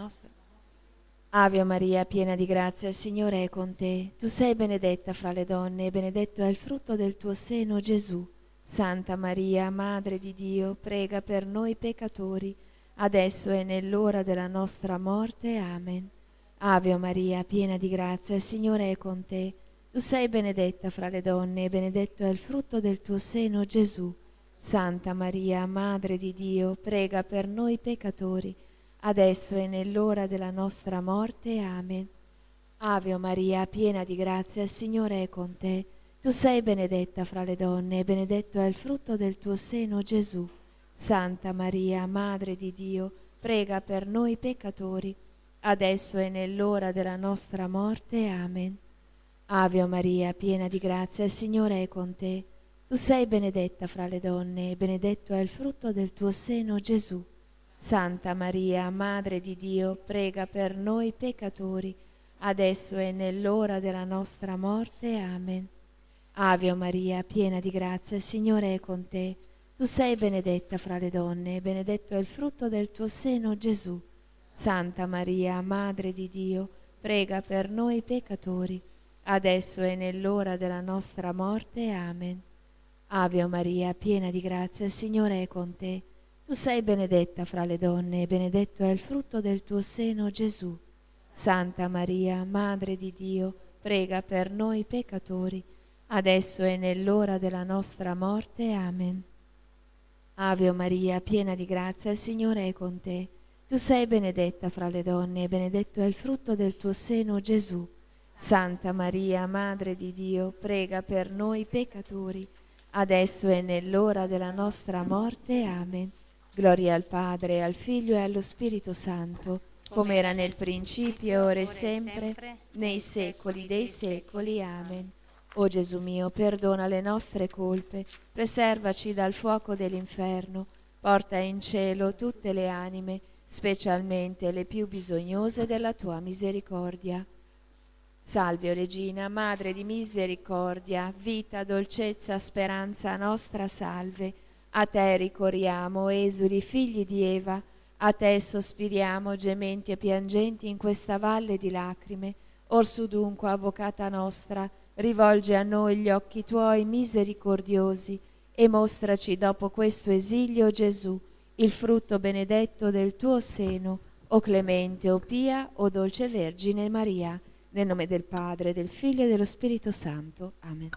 nostra. Ave Maria, piena di grazia, il Signore è con te. Tu sei benedetta fra le donne e benedetto è il frutto del tuo seno, Gesù. Santa Maria, Madre di Dio, prega per noi peccatori, adesso e nell'ora della nostra morte. Amen. Ave Maria, piena di grazia, il Signore è con te. Tu sei benedetta fra le donne e benedetto è il frutto del tuo seno, Gesù. Santa Maria, Madre di Dio, prega per noi peccatori, adesso e nell'ora della nostra morte. Amen. Ave Maria, piena di grazia, il Signore è con te. Tu sei benedetta fra le donne e benedetto è il frutto del tuo seno, Gesù. Santa Maria, Madre di Dio, prega per noi peccatori, adesso e nell'ora della nostra morte. Amen. Ave Maria, piena di grazia, il Signore è con te. Tu sei benedetta fra le donne e benedetto è il frutto del tuo seno, Gesù. Santa Maria, Madre di Dio, prega per noi peccatori, adesso e nell'ora della nostra morte. Amen. Ave Maria, piena di grazia, il Signore è con te. Tu sei benedetta fra le donne e benedetto è il frutto del tuo seno, Gesù. Santa Maria, Madre di Dio, prega per noi peccatori, adesso e nell'ora della nostra morte. Amen. Ave Maria, piena di grazia, il Signore è con te. Tu sei benedetta fra le donne e benedetto è il frutto del tuo seno, Gesù. Santa Maria, Madre di Dio, prega per noi peccatori, adesso e nell'ora della nostra morte. Amen. Ave Maria, piena di grazia, il Signore è con te. Tu sei benedetta fra le donne e benedetto è il frutto del tuo seno, Gesù. Santa Maria, Madre di Dio, prega per noi peccatori, adesso e nell'ora della nostra morte. Amen. Gloria al Padre, al Figlio e allo Spirito Santo, come era nel principio, ora e sempre, nei secoli dei secoli. Amen. O Gesù mio, perdona le nostre colpe, preservaci dal fuoco dell'inferno, porta in cielo tutte le anime, specialmente le più bisognose della tua misericordia. Salve, o Regina, Madre di misericordia, vita, dolcezza, speranza nostra, salve. A te ricorriamo, esuli, figli di Eva, a te sospiriamo, gementi e piangenti in questa valle di lacrime. Orsù dunque, avvocata nostra, rivolge a noi gli occhi tuoi misericordiosi e mostraci dopo questo esilio Gesù, il frutto benedetto del tuo seno, o clemente, o pia, o dolce Vergine Maria. Nel nome del Padre, del Figlio e dello Spirito Santo. Amen.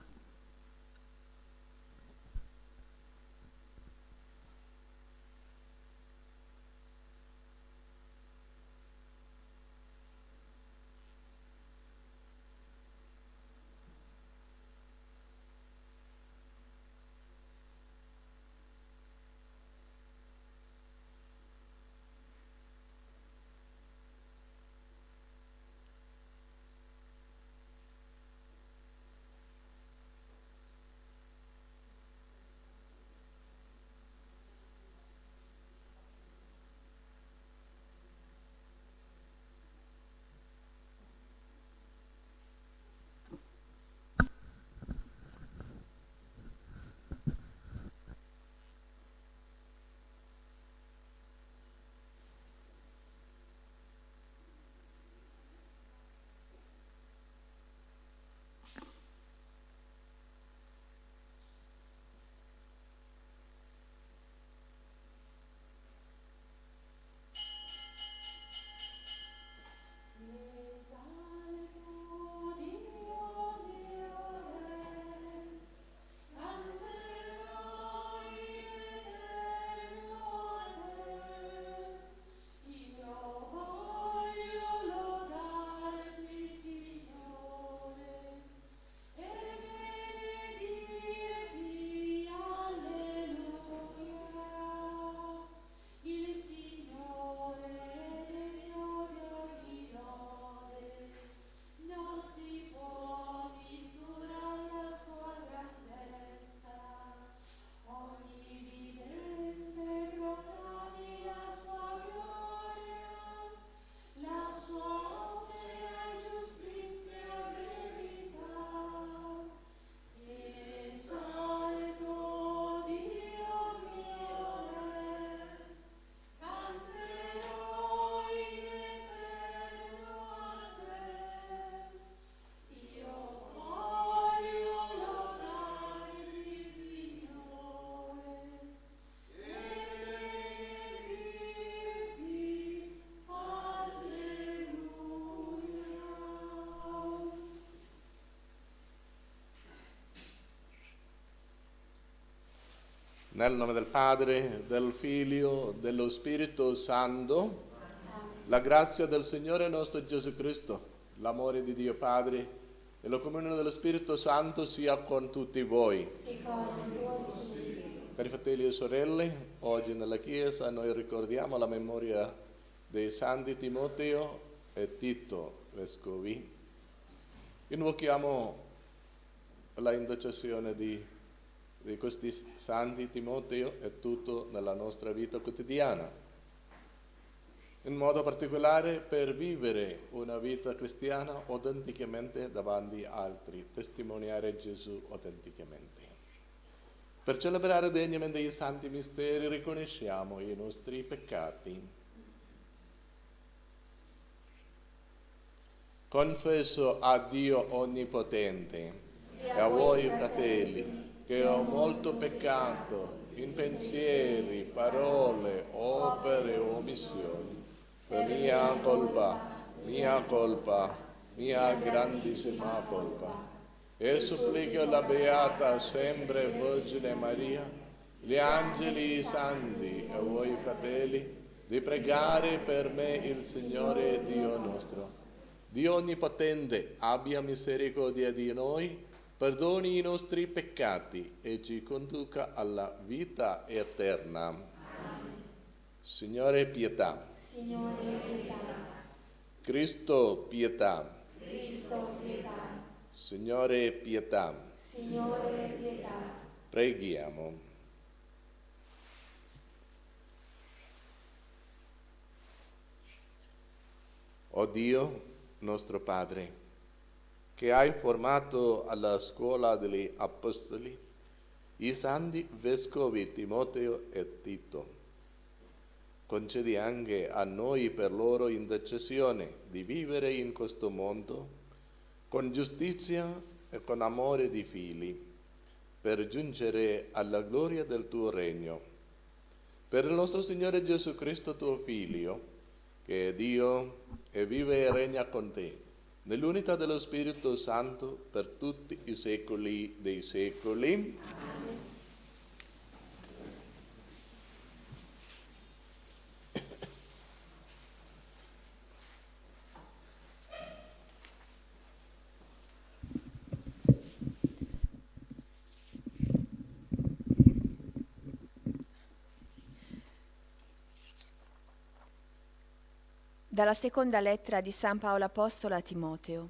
Nel nome del Padre, del Figlio, dello Spirito Santo, la grazia del Signore nostro Gesù Cristo, l'amore di Dio Padre e la comunione dello Spirito Santo sia con tutti voi. Cari fratelli e sorelle, oggi nella Chiesa noi ricordiamo la memoria dei santi Timoteo e Tito, vescovi. Invochiamo la intercessione di questi santi Timoteo e tutto nella nostra vita quotidiana, in modo particolare per vivere una vita cristiana autenticamente davanti a altri, testimoniare Gesù autenticamente. Per celebrare degnamente i santi misteri riconosciamo i nostri peccati. Confesso a Dio Onnipotente e a voi fratelli che ho molto peccato in pensieri, parole, opere e omissioni, per mia colpa, mia grandissima colpa. E supplico la Beata sempre Vergine Maria, gli angeli e i santi e voi fratelli, di pregare per me il Signore Dio nostro. Dio Onnipotente abbia misericordia di noi, perdoni i nostri peccati e ci conduca alla vita eterna. Amen. Signore pietà. Signore pietà. Cristo pietà. Cristo pietà. Signore pietà. Signore pietà. Preghiamo. O Dio, nostro Padre, che hai formato alla scuola degli Apostoli i santi vescovi Timoteo e Tito, concedi anche a noi per loro intercessione di vivere in questo mondo con giustizia e con amore di figli, per giungere alla gloria del tuo regno. Per il nostro Signore Gesù Cristo, tuo Figlio, che è Dio e vive e regna con te, nell'unità dello Spirito Santo per tutti i secoli dei secoli. Amen. Dalla seconda lettera di San Paolo Apostolo a Timoteo.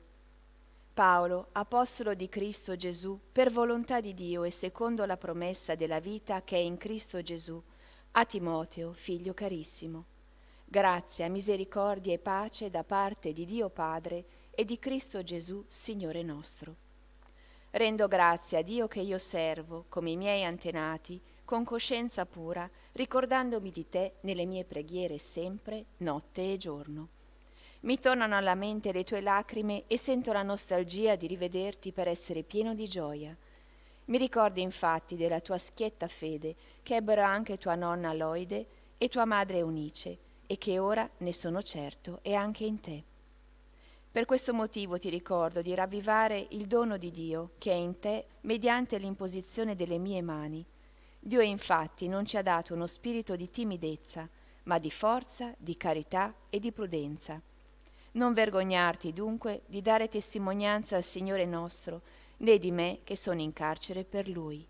Paolo, apostolo di Cristo Gesù, per volontà di Dio e secondo la promessa della vita che è in Cristo Gesù, a Timoteo, figlio carissimo. Grazia, misericordia e pace da parte di Dio Padre e di Cristo Gesù, Signore nostro. Rendo grazie a Dio che io servo, come i miei antenati, con coscienza pura, ricordandomi di te nelle mie preghiere sempre, notte e giorno. Mi tornano alla mente le tue lacrime e sento la nostalgia di rivederti per essere pieno di gioia. Mi ricordi infatti della tua schietta fede che ebbero anche tua nonna Loide e tua madre Eunice e che ora, ne sono certo, è anche in te. Per questo motivo ti ricordo di ravvivare il dono di Dio che è in te mediante l'imposizione delle mie mani. Dio infatti non ci ha dato uno spirito di timidezza, ma di forza, di carità e di prudenza. Non vergognarti dunque di dare testimonianza al Signore nostro, né di me che sono in carcere per Lui,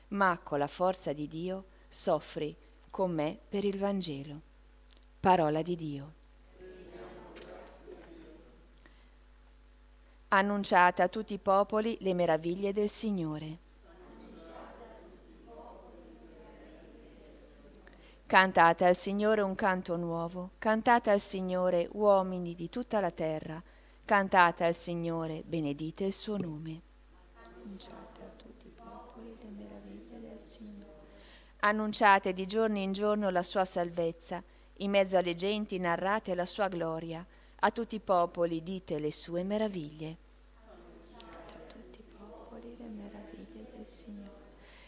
ma con la forza di Dio soffri con me per il Vangelo. Parola di Dio. Annunciate a tutti i popoli le meraviglie del Signore. Cantate al Signore un canto nuovo, cantate al Signore uomini di tutta la terra, cantate al Signore, benedite il suo nome. Annunciate a tutti i popoli le meraviglie del Signore. Annunciate di giorno in giorno la sua salvezza, in mezzo alle genti narrate la sua gloria, a tutti i popoli dite le sue meraviglie. Annunciate a tutti i popoli le meraviglie del Signore.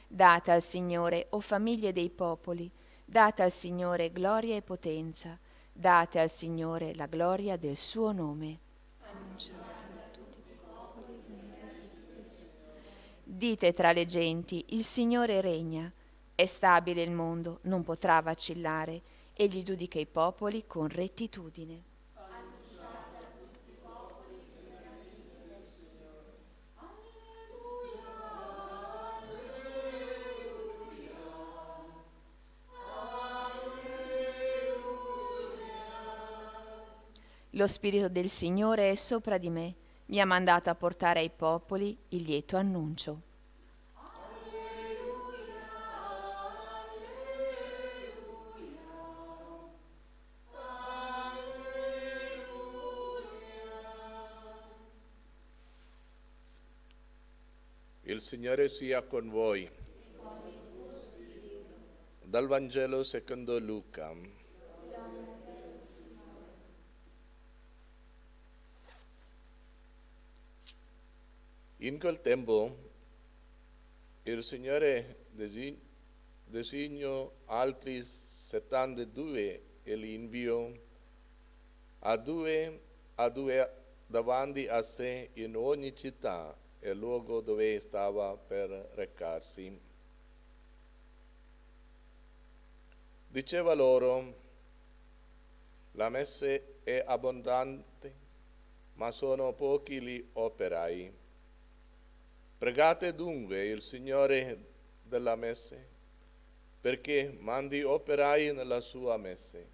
Date al Signore, o famiglie dei popoli, date al Signore gloria e potenza, date al Signore la gloria del suo nome. Dite tra le genti, il Signore regna, È stabile il mondo, non potrà vacillare, egli giudica i popoli con rettitudine. Lo Spirito del Signore è sopra di me, mi ha mandato a portare ai popoli il lieto annuncio. Il Signore sia con voi. Dal Vangelo secondo Luca. In quel tempo il Signore designò altri 72 e li inviò a due davanti a sé in ogni città e luogo dove stava per recarsi. Diceva loro: la messe è abbondante, ma sono pochi gli operai. Pregate dunque il Signore della messe, perché mandi operai nella sua messe.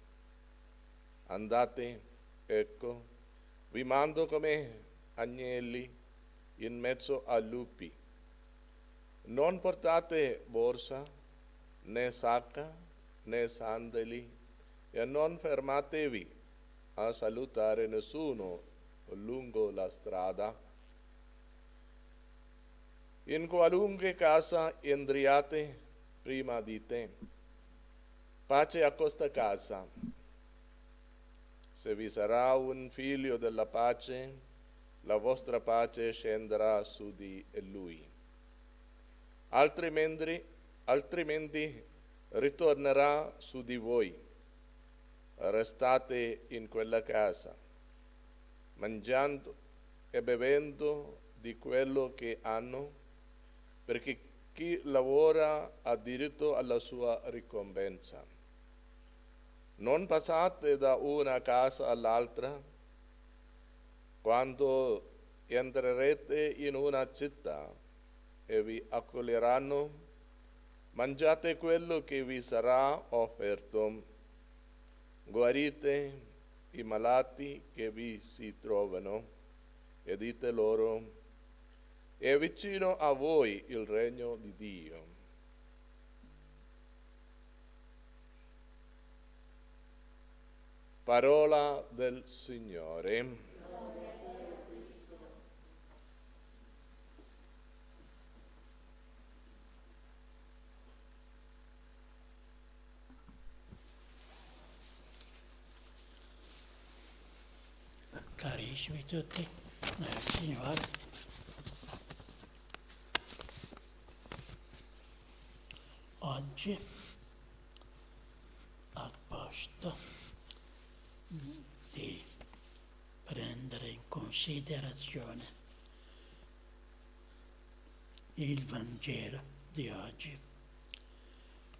Andate, ecco, vi mando come agnelli in mezzo a lupi. Non portate borsa, né sacca, né sandali, e non fermatevi a salutare nessuno lungo la strada. In qualunque casa entriate, prima dite: pace a questa casa. Se vi sarà un figlio della pace, la vostra pace scenderà su di lui. Altrimenti ritornerà su di voi. Restate in quella casa, mangiando e bevendo di quello che hanno, perché chi lavora ha diritto alla sua ricompensa. Non passate da una casa all'altra. Quando entrerete in una città e vi accoglieranno, mangiate quello che vi sarà offerto. Guarite i malati che vi si trovano e dite loro: è vicino a voi il regno di Dio. Parola del Signore. Carissimi tutti, nel Signore, oggi al posto di prendere in considerazione il Vangelo di oggi,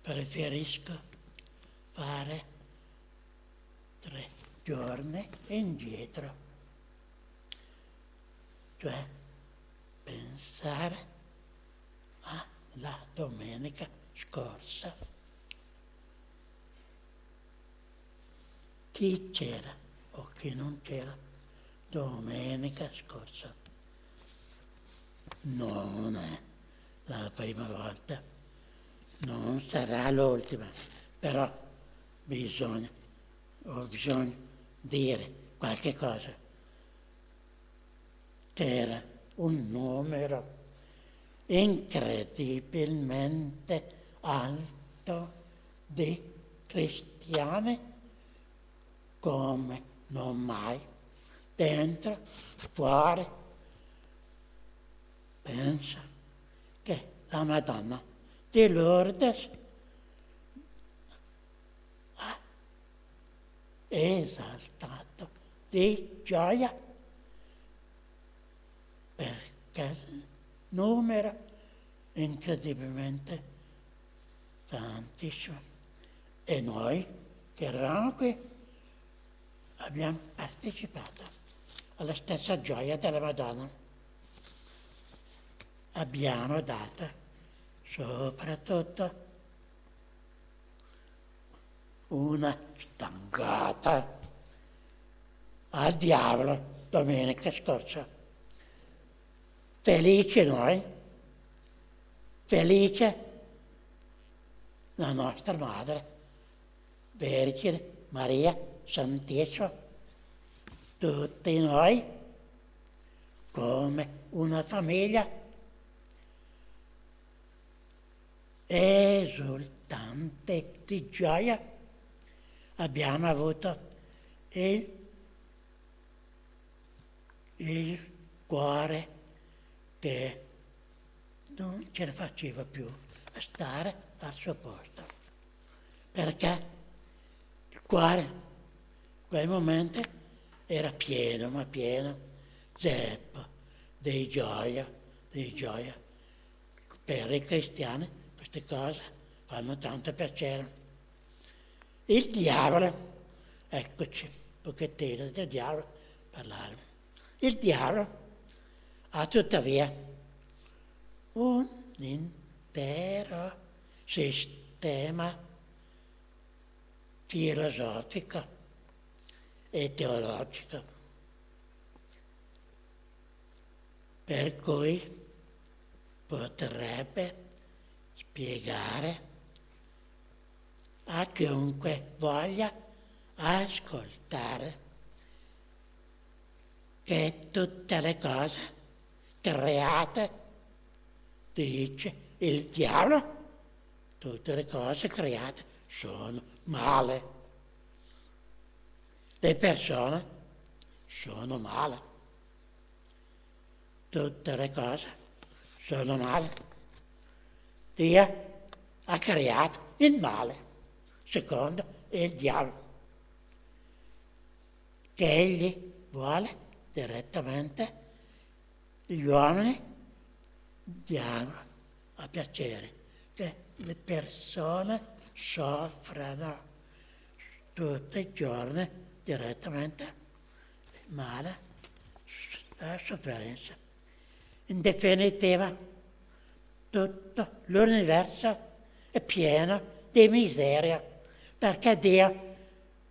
preferisco fare 3 giorni indietro, cioè pensare alla domenica scorsa. Chi c'era o chi non c'era domenica scorsa. Non è la prima volta, non sarà l'ultima, però ho bisogno dire qualche cosa. C'era un numero incredibilmente alto di cristiani come non mai, dentro, fuori. Pensa che la Madonna di Lourdes ha esaltato di gioia perché il numero incredibilmente Santissimo. E noi che eravamo qui abbiamo partecipato alla stessa gioia della Madonna. Abbiamo dato soprattutto una stangata al diavolo domenica scorsa. Felici noi, felice la nostra Madre, Vergine Maria Santissima, tutti noi come una famiglia esultante di gioia abbiamo avuto il cuore che non ce la faceva più a stare al suo posto, perché il cuore in quel momento era pieno, ma pieno, zeppo di gioia. Per i cristiani queste cose fanno tanto piacere. Il diavolo, eccoci un pochettino del diavolo parlare. Il diavolo ha tuttavia un intero sistema filosofico e teologico, per cui potrebbe spiegare a chiunque voglia ascoltare che tutte le cose create, dice il diavolo, tutte le cose create sono male. Le persone sono male. Tutte le cose sono male. Dio ha creato il male, secondo il diavolo, che egli vuole direttamente gli uomini diano a piacere, che le persone soffrano tutti i giorni direttamente il male, la sofferenza. In definitiva, tutto l'universo è pieno di miseria, perché Dio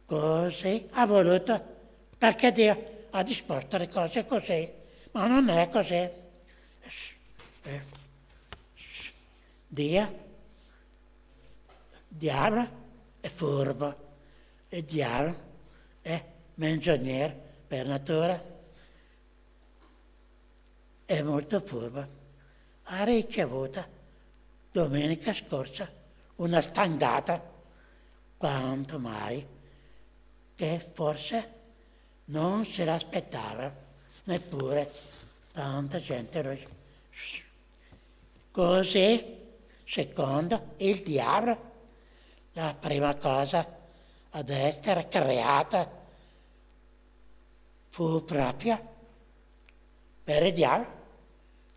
così ha voluto, perché Dio ha disposto le cose così, ma non è così. Diavolo è furbo, il diavolo è menzognero per natura, è molto furbo. Ha ricevuto domenica scorsa una stangata, quanto mai, che forse non se l'aspettava neppure tanta gente. Lui. Così, secondo il diavolo, la prima cosa ad essere creata fu proprio per il diavolo.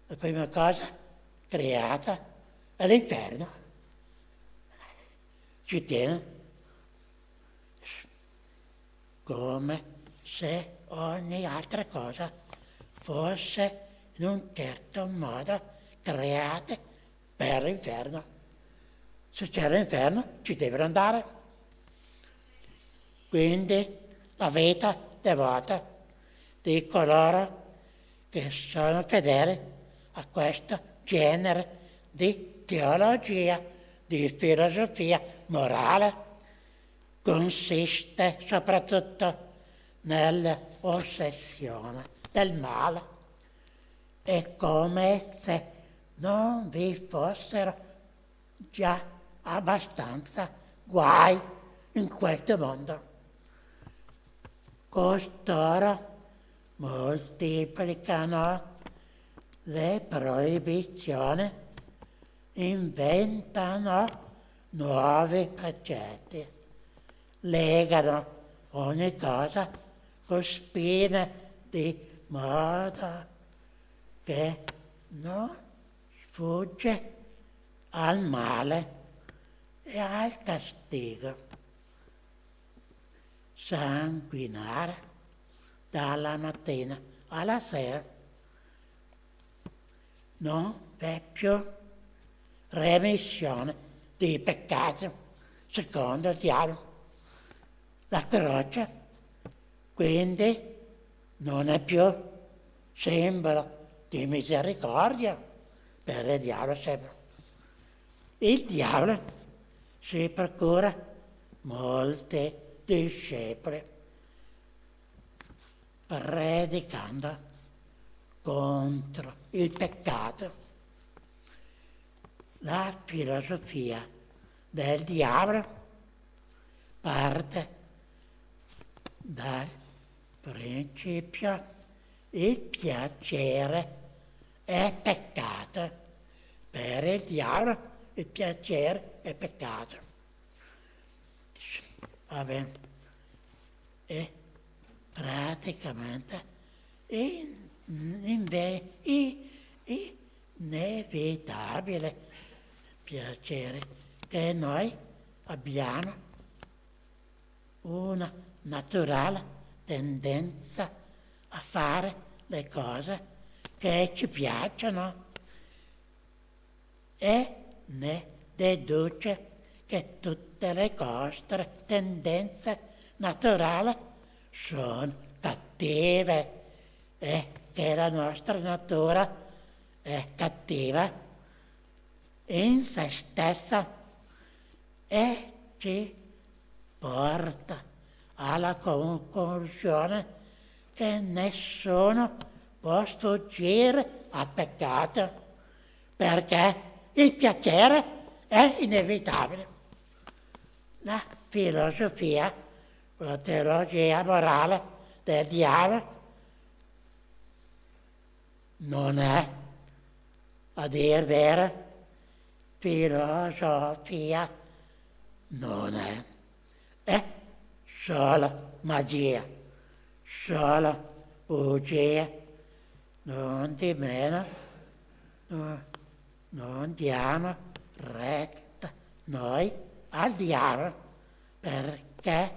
La prima cosa creata è l'inferno. Ci tiene come se ogni altra cosa fosse in un certo modo creata per l'inferno. Se c'è l'inferno ci devono andare. Quindi la vita devota di coloro che sono fedeli a questo genere di teologia, di filosofia morale, consiste soprattutto nell'ossessione del male. È come se non vi fossero già abbastanza guai in questo mondo. Costoro moltiplicano le proibizioni, inventano nuovi precetti, legano ogni cosa con spine di modo che non sfugge al male e al castigo sanguinare dalla mattina alla sera. Non c'è più remissione dei peccati secondo il diavolo. La croce quindi non è più simbolo di misericordia per il diavolo sempre. Il diavolo si procura molti discepoli predicando contro il peccato. La filosofia del diavolo parte dal principio il piacere è peccato. Per il diavolo il piacere è peccato. Va bene. E praticamente inevitabile piacere che noi abbiamo una naturale tendenza a fare le cose che ci piacciono e ne deduce che tutte le nostre tendenze naturali sono cattive e che la nostra natura è cattiva in se stessa e ci porta alla conclusione che nessuno può sfuggire al peccato perché il piacere è inevitabile. La filosofia, la teologia morale del diavolo non è, a dir vero, filosofia non è solo magia, solo bugia, non di meno, non diamo retta noi al diavolo perché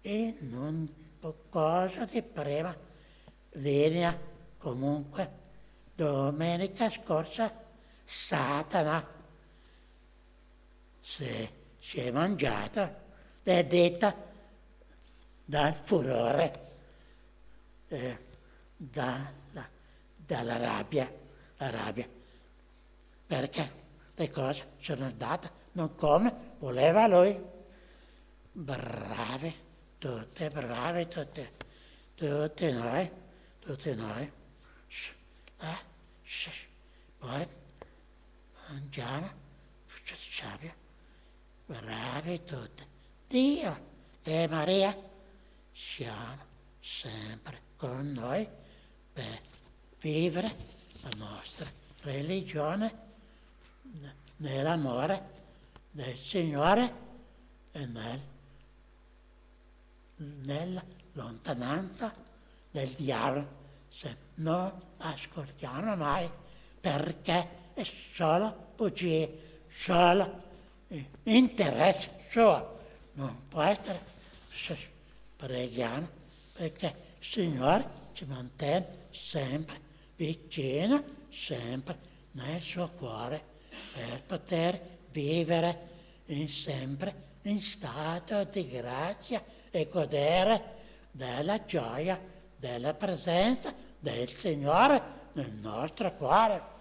in un cosa di prima linea comunque domenica scorsa Satana si è mangiato le dita dal furore, dalla rabbia, perché le cose sono andate non come voleva lui. Bravi, tutti noi. Poi mangiamo, sabbia, bravi tutti. Dio e Maria siamo sempre con noi per vivere la nostra religione nell'amore del Signore e nella lontananza del diavolo. Se non ascoltiamo mai, perché è solo bugie, solo interesse suo. Non può essere. Preghiamo perché il Signore ci mantiene sempre vicino, sempre nel suo cuore, per poter vivere sempre in stato di grazia e godere della gioia, della presenza del Signore nel nostro cuore.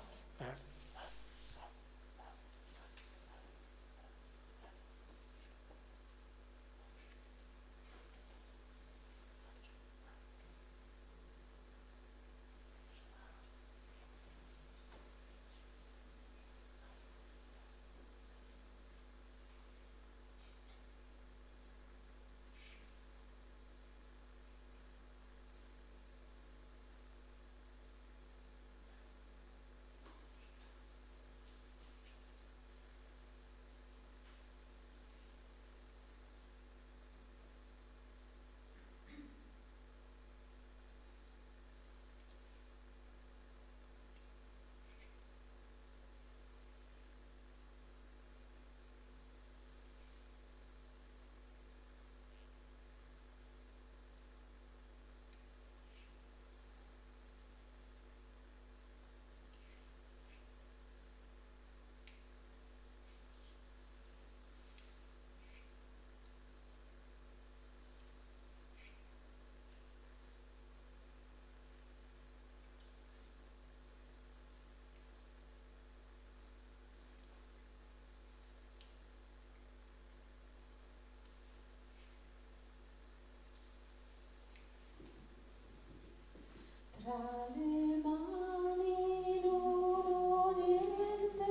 Tra le mani non ho niente,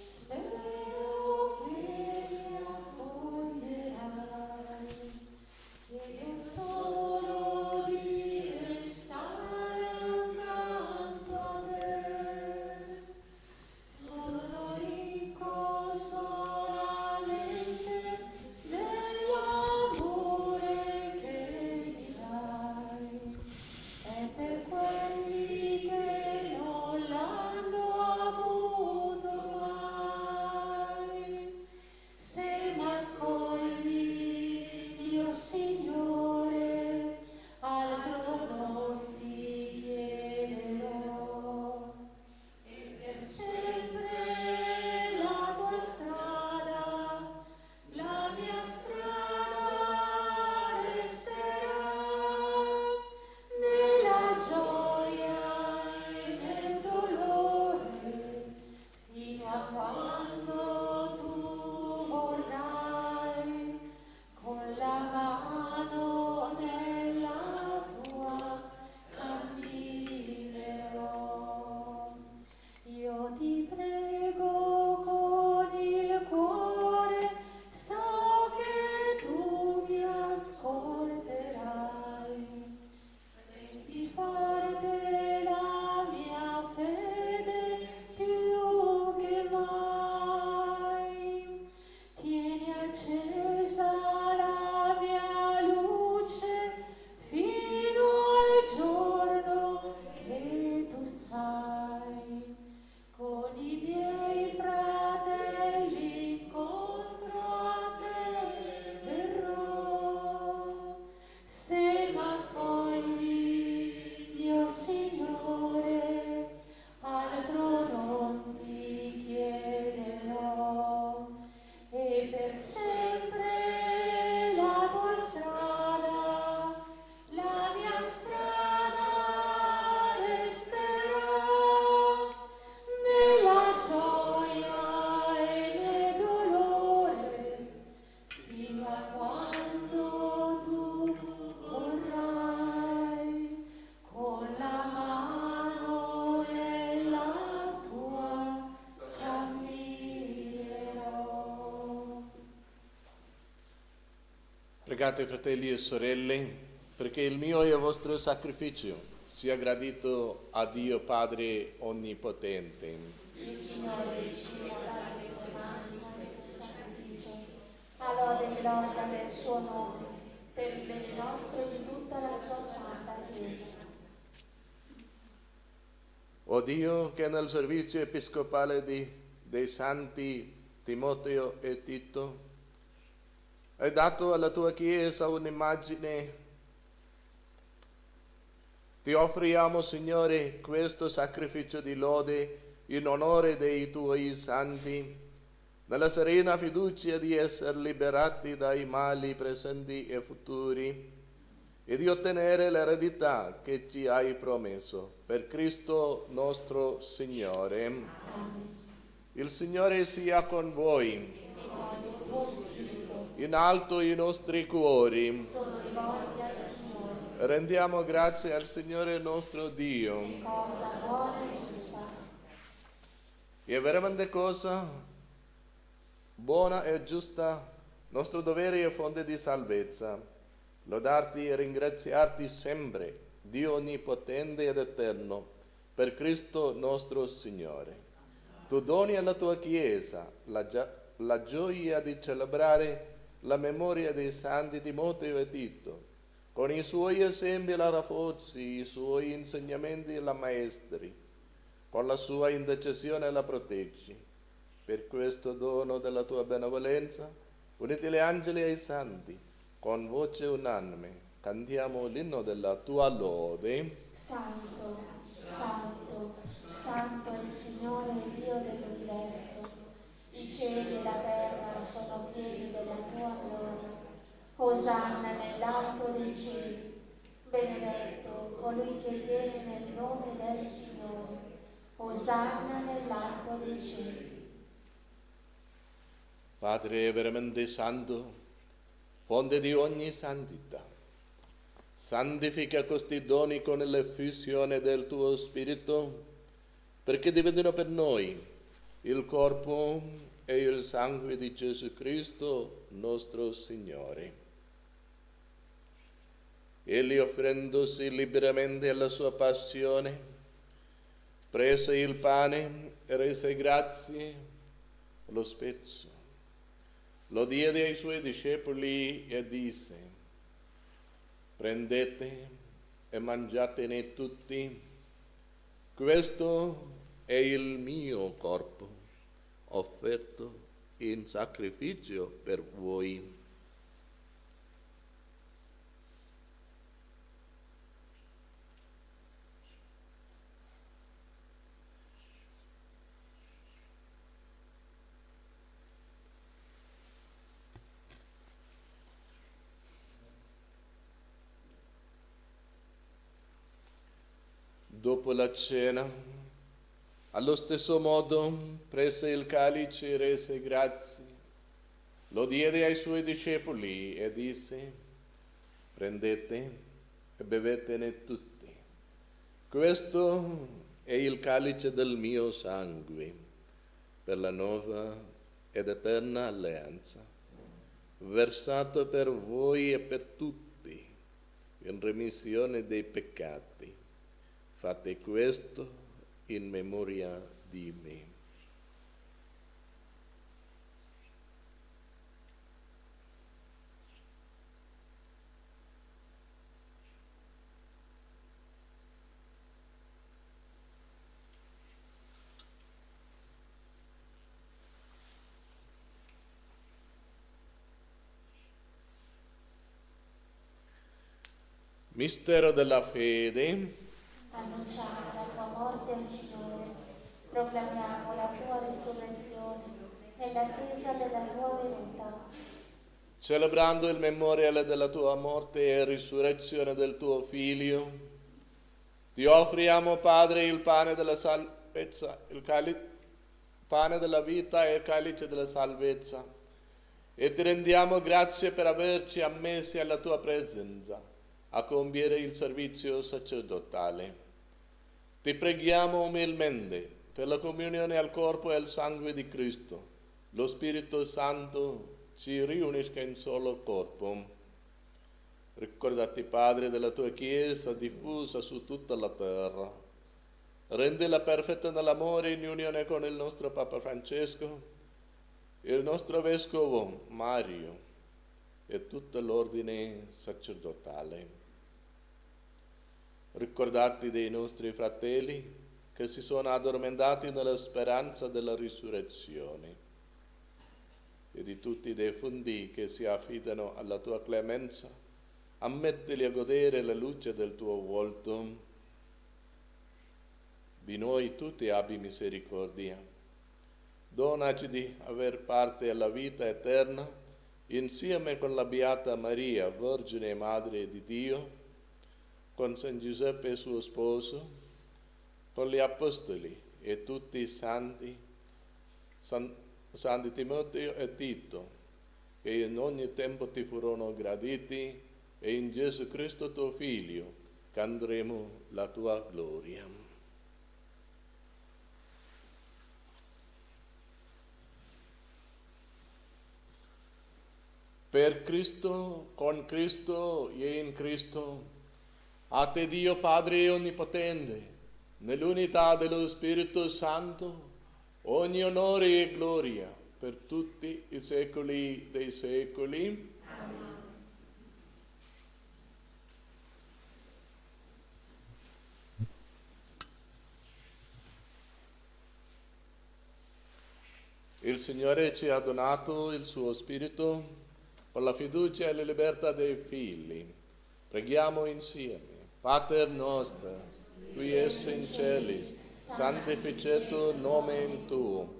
spero che mi accoglierai. Chiedo solo di restare accanto a te. Sono ricco solamente dell'amore che mi dai. E per quelli che non l'hanno avuto mai, se m'accogli, mio Signore, altro non ti chiederò. E per sempre la tua strada, la mia strada resterà. Nella gioia e nel dolore, fino a quando tu vorrai, con la mano nella tua camminerò. Io ti prego con il cuore, so che tu mi ascolterai. Rendi forte la mia fede più che mai. Tieni accesa la mia luce fino al giorno che tu sai. Con i miei fratelli incontro a te verrò. Se m'accogli, mio Signore, altro non ti chiederò. E per sempre la tua strada, la mia strada resterà. Nella gioia e nel dolore, fino a quando tu vorrai, con la mano nella tua camminerò. Pregate, fratelli e sorelle, perché il mio e il vostro sacrificio sia gradito a Dio Padre Onnipotente. Il Signore riceva dalle tue mani questo sacrificio, a lode e gloria del suo nome, per il bene nostro e di tutta la sua santa Chiesa. O Dio, che nel servizio episcopale dei santi Timoteo e Tito hai dato alla tua Chiesa un'immagine, ti offriamo, Signore, questo sacrificio di lode in onore dei tuoi santi, nella serena fiducia di essere liberati dai mali presenti e futuri e di ottenere l'eredità che ci hai promesso. Per Cristo nostro Signore. Amen. Il Signore sia con voi. E con il tuo spirito In alto i nostri cuori. sono rivolti al Signore. Rendiamo grazie al Signore nostro Dio. È cosa buona e giusta. È veramente cosa buona e giusta, nostro dovere e fonte di salvezza. Lodarti e ringraziarti sempre, Dio onnipotente ed eterno, per Cristo nostro Signore. Tu doni alla tua Chiesa la gioia di celebrare la memoria dei santi Timoteo e Tito. Con i suoi esempi la rafforzi, i suoi insegnamenti la maestri, con la sua intercessione la proteggi. Per questo dono della tua benevolenza, uniti gli angeli ai santi, con voce unanime, cantiamo l'inno della tua lode. Santo, santo, santo è il Signore Dio dell'universo. I cieli e la terra sono pieni della tua gloria. Osanna nell'alto dei cieli. Benedetto colui che viene nel nome del Signore. Osanna nell'alto dei cieli. Padre veramente santo, fonte di ogni santità, Santifica questi doni con l'effusione del tuo Spirito, perché diventino per noi il corpo e il sangue di Gesù Cristo, nostro Signore. Egli, offrendosi liberamente alla sua passione, prese il pane e rese grazie, lo spezzò, lo diede ai suoi discepoli e disse: prendete e mangiatene tutti, questo è il mio corpo, offerto in sacrificio per voi. Dopo la cena, allo stesso modo, prese il calice e rese grazie, lo diede ai suoi discepoli e disse: prendete e bevetene tutti. Questo è il calice del mio sangue, per la nuova ed eterna alleanza, versato per voi e per tutti, in remissione dei peccati. Fate questo in memoria di me. Mistero della fede. Annunciamo la tua morte, Signore, proclamiamo la tua risurrezione e l'attesa della tua venuta. Celebrando il memoriale della tua morte e risurrezione del tuo Figlio, ti offriamo, Padre, il pane della salvezza, pane della vita e il calice della salvezza, e ti rendiamo grazie per averci ammessi alla tua presenza a compiere il servizio sacerdotale. Ti preghiamo umilmente per la comunione al corpo e al sangue di Cristo. Lo Spirito Santo ci riunisca in solo corpo. Ricordati, Padre, della tua Chiesa diffusa su tutta la terra. Rendila perfetta nell'amore in unione con il nostro Papa Francesco, il nostro Vescovo Mario e tutto l'ordine sacerdotale. Ricordati dei nostri fratelli che si sono addormentati nella speranza della risurrezione e di tutti i defunti che si affidano alla tua clemenza. Ammettili a godere la luce del tuo volto. Di noi tutti abbi misericordia. Donaci di aver parte alla vita eterna insieme con la Beata Maria, Vergine e Madre di Dio, con San Giuseppe suo sposo, con gli Apostoli e tutti i santi, Santi Timoteo e Tito, che in ogni tempo ti furono graditi, e in Gesù Cristo tuo Figlio canteremo la tua gloria. Per Cristo, con Cristo e in Cristo, a te Dio Padre Onnipotente, nell'unità dello Spirito Santo, ogni onore e gloria per tutti i secoli dei secoli. Amen. Il Signore ci ha donato il suo Spirito con la fiducia e la libertà dei figli. Preghiamo insieme. Pater noster, qui es in celis, sanctificetur nomen tuum,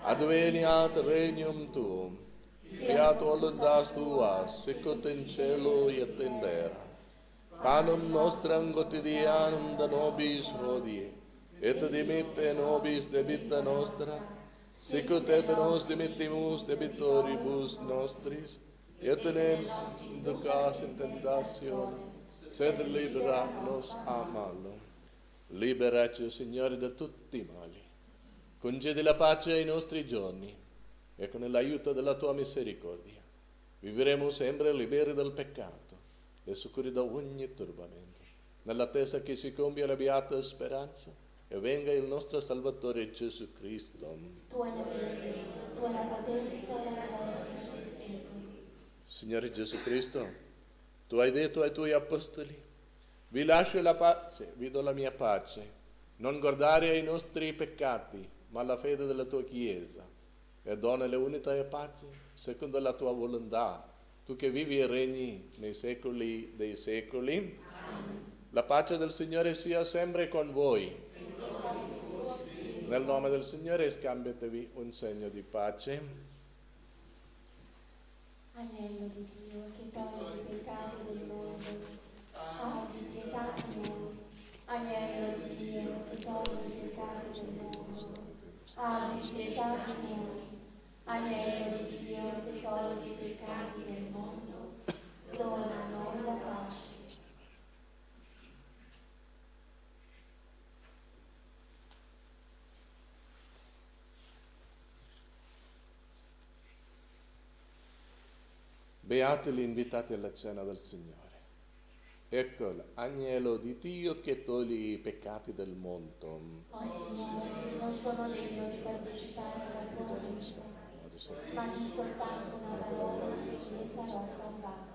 adveniat regnum tuum, fiat voluntas tua, sicut in cielo et in terra. Panem nostram quotidianum da nobis hodie, et dimitte nobis debita nostra, sicut et nos dimittimus debitoribus nostris, et ne inducas in tentationem, sed libera-nos a malo. Liberaci, Signore, da tutti i mali. Concedi la pace ai nostri giorni e con l'aiuto della tua misericordia vivremo sempre liberi dal peccato e sicuri da ogni turbamento, nell'attesa che si compia la beata speranza e venga il nostro Salvatore Gesù Cristo. Tua è la gloria, tua è la potenza e la gloria nei secoli. Signore Gesù Cristo, tu hai detto ai tuoi apostoli: vi lascio la pace, vi do la mia pace. Non guardare ai nostri peccati, ma alla fede della tua Chiesa. E donale unità e pace, secondo la tua volontà, tu che vivi e regni nei secoli dei secoli. Amen. La pace del Signore sia sempre con voi. Nel nome del Signore scambiatevi un segno di pace. Agnello di Dio che toglie i peccati del mondo, abbi pietà di noi. Agnello di Dio che toglie i peccati del mondo, abbi pietà di noi. Agnello di Dio che toglie i peccati del mondo, dona a noi la pace. Beati gli invitati alla cena del Signore. Ecco l'agnello di Dio che toglie i peccati del mondo. Oh Signore, non sono degno di partecipare alla tua messa, ma di soltanto una parola e ne sarò salvato.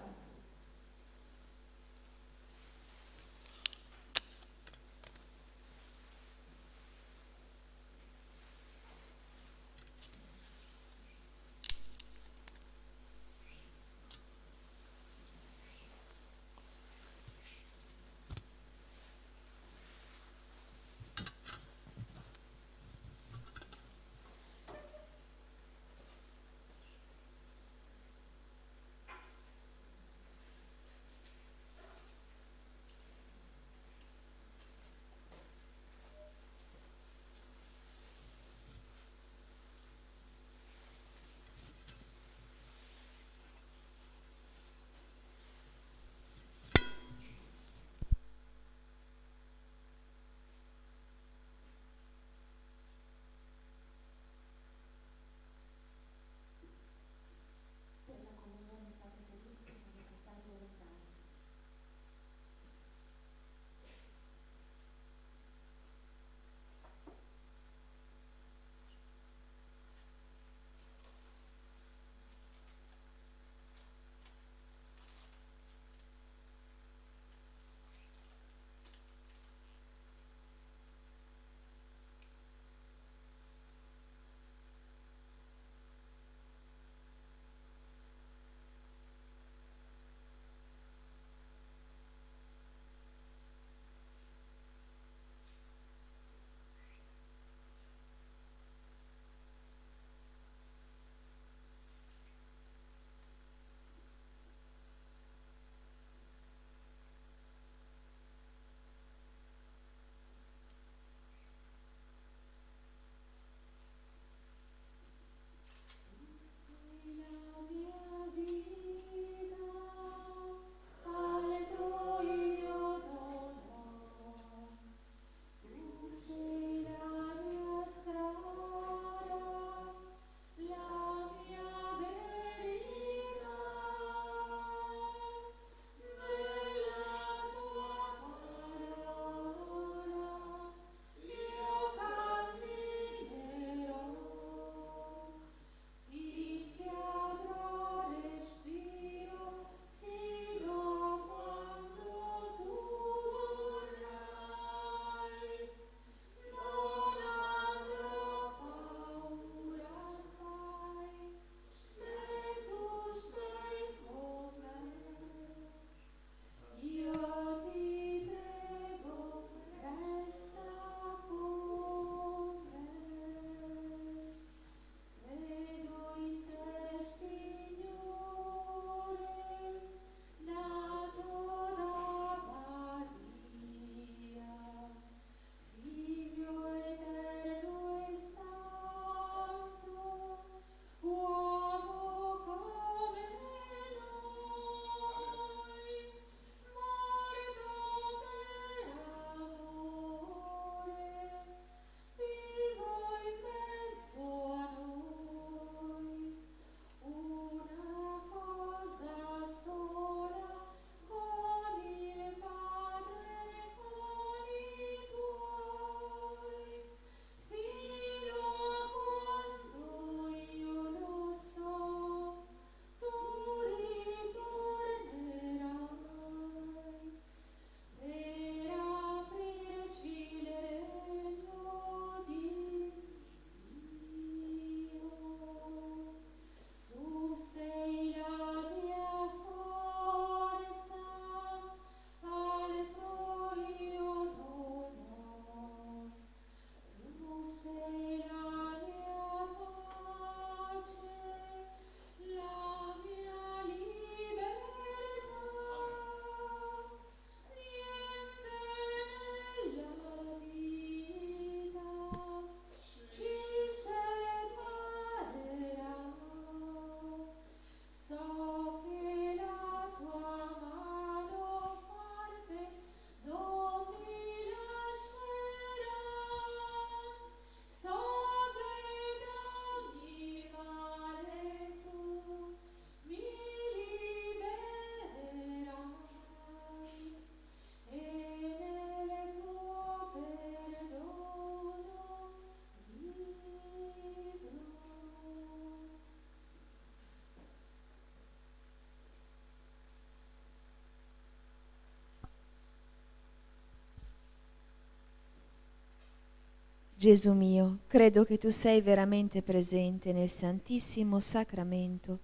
Gesù mio, credo che tu sei veramente presente nel Santissimo Sacramento.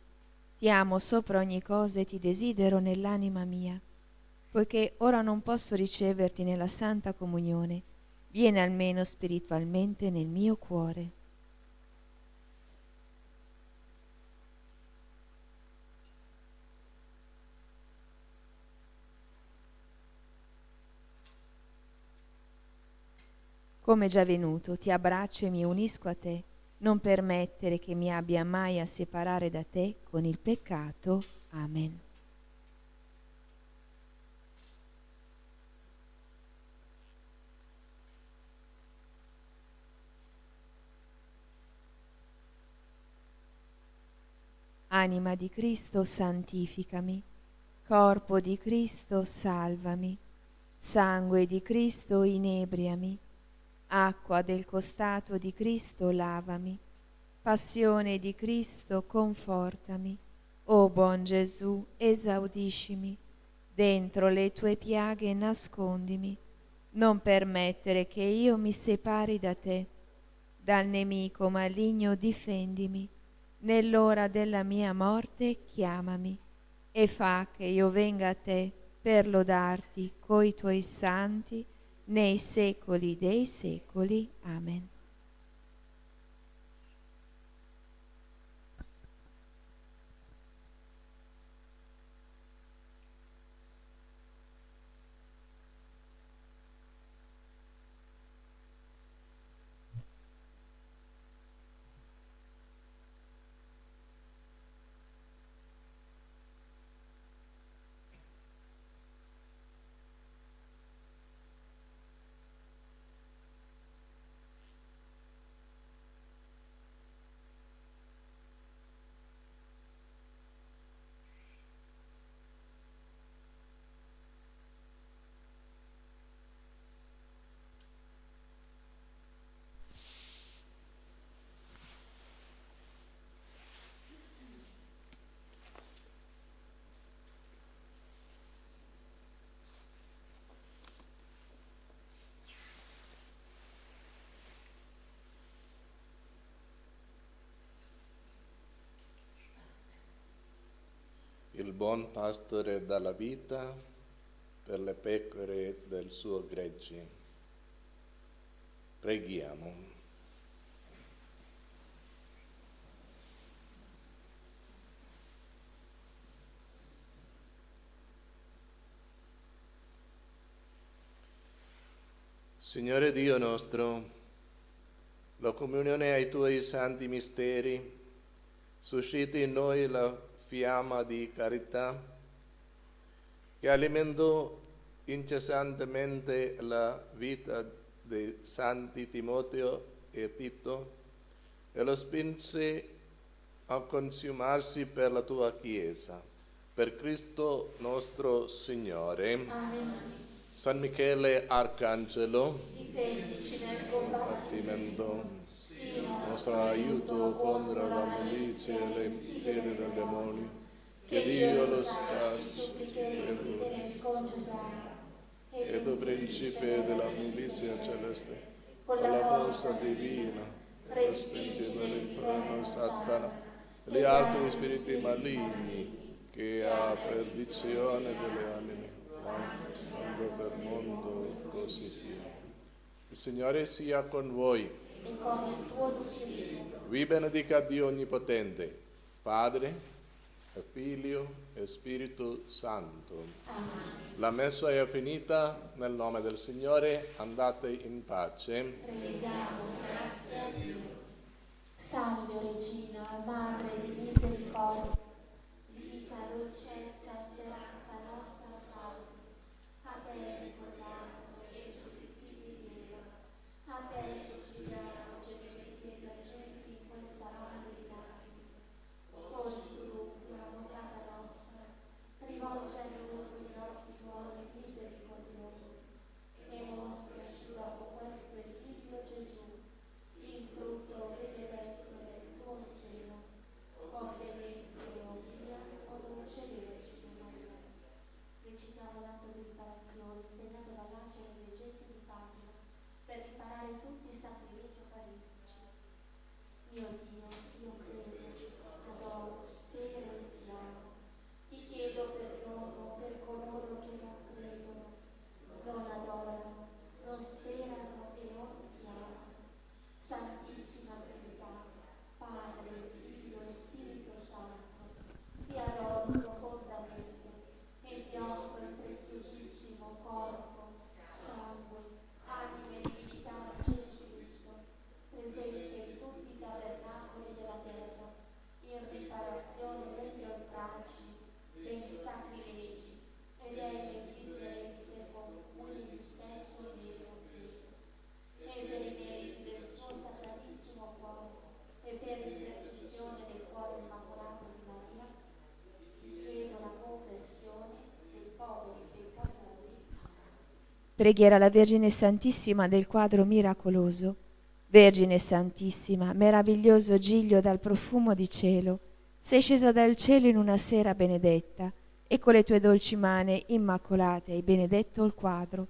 Ti amo sopra ogni cosa e ti desidero nell'anima mia. Poiché ora non posso riceverti nella Santa Comunione, vieni almeno spiritualmente nel mio cuore. Come già venuto, ti abbraccio e mi unisco a te. Non permettere che mi abbia mai a separare da te con il peccato. Amen. Anima di Cristo, santificami. Corpo di Cristo, salvami. Sangue di Cristo, inebriami. Acqua del costato di Cristo, lavami. Passione di Cristo, confortami. O buon Gesù, esaudiscimi. Dentro le tue piaghe nascondimi. Non permettere che io mi separi da te. Dal nemico maligno difendimi. Nell'ora della mia morte chiamami. E fa che io venga a te per lodarti coi tuoi santi nei secoli dei secoli. Amen. Il buon pastore dà la vita per le pecore del suo gregge. Preghiamo. Signore Dio nostro, la comunione ai tuoi santi misteri susciti in noi la fiamma di carità che alimentò incessantemente la vita dei santi Timoteo e Tito e lo spinse a consumarsi per la tua Chiesa. Per Cristo nostro Signore. Amen. San Michele Arcangelo, Difendici nel combattimento. Sii nostro aiuto contro la milizia e le insidie del demonio, che Dio lo sta supplichevoli che ne scongiurare. e tu principe della milizia celeste, con la forza divina, respingi dall'inferno Satana e gli altri spiriti maligni che ha perdizione delle anime, mondo per mondo, così sia. Il Signore sia con voi. E con il tuo spirito. Vi benedica Dio Onnipotente, Padre e Figlio e Spirito Santo. Amen. La messa è finita, nel nome del Signore andate in pace. Preghiamo, grazie a Dio. Salve Regina, Madre di misericordia, vita, dolcezza, speranza nostra salve. A te ricordiamo e supplichi di Dio. A te sospiriamo, gementi e piangenti in questa notte di lacrime. Corsi dunque, avvocata nostra, rivolgi a noi gli occhi tuoi misericordiosi e mostraci dopo questo esilio Gesù, il frutto benedetto del tuo seno. Ovviamente, o Maria, o dolce Vergine. Preghiera alla Vergine Santissima del quadro miracoloso. Vergine Santissima, meraviglioso giglio dal profumo di cielo, sei scesa dal cielo in una sera benedetta e con le tue dolci mani immacolate hai benedetto il quadro.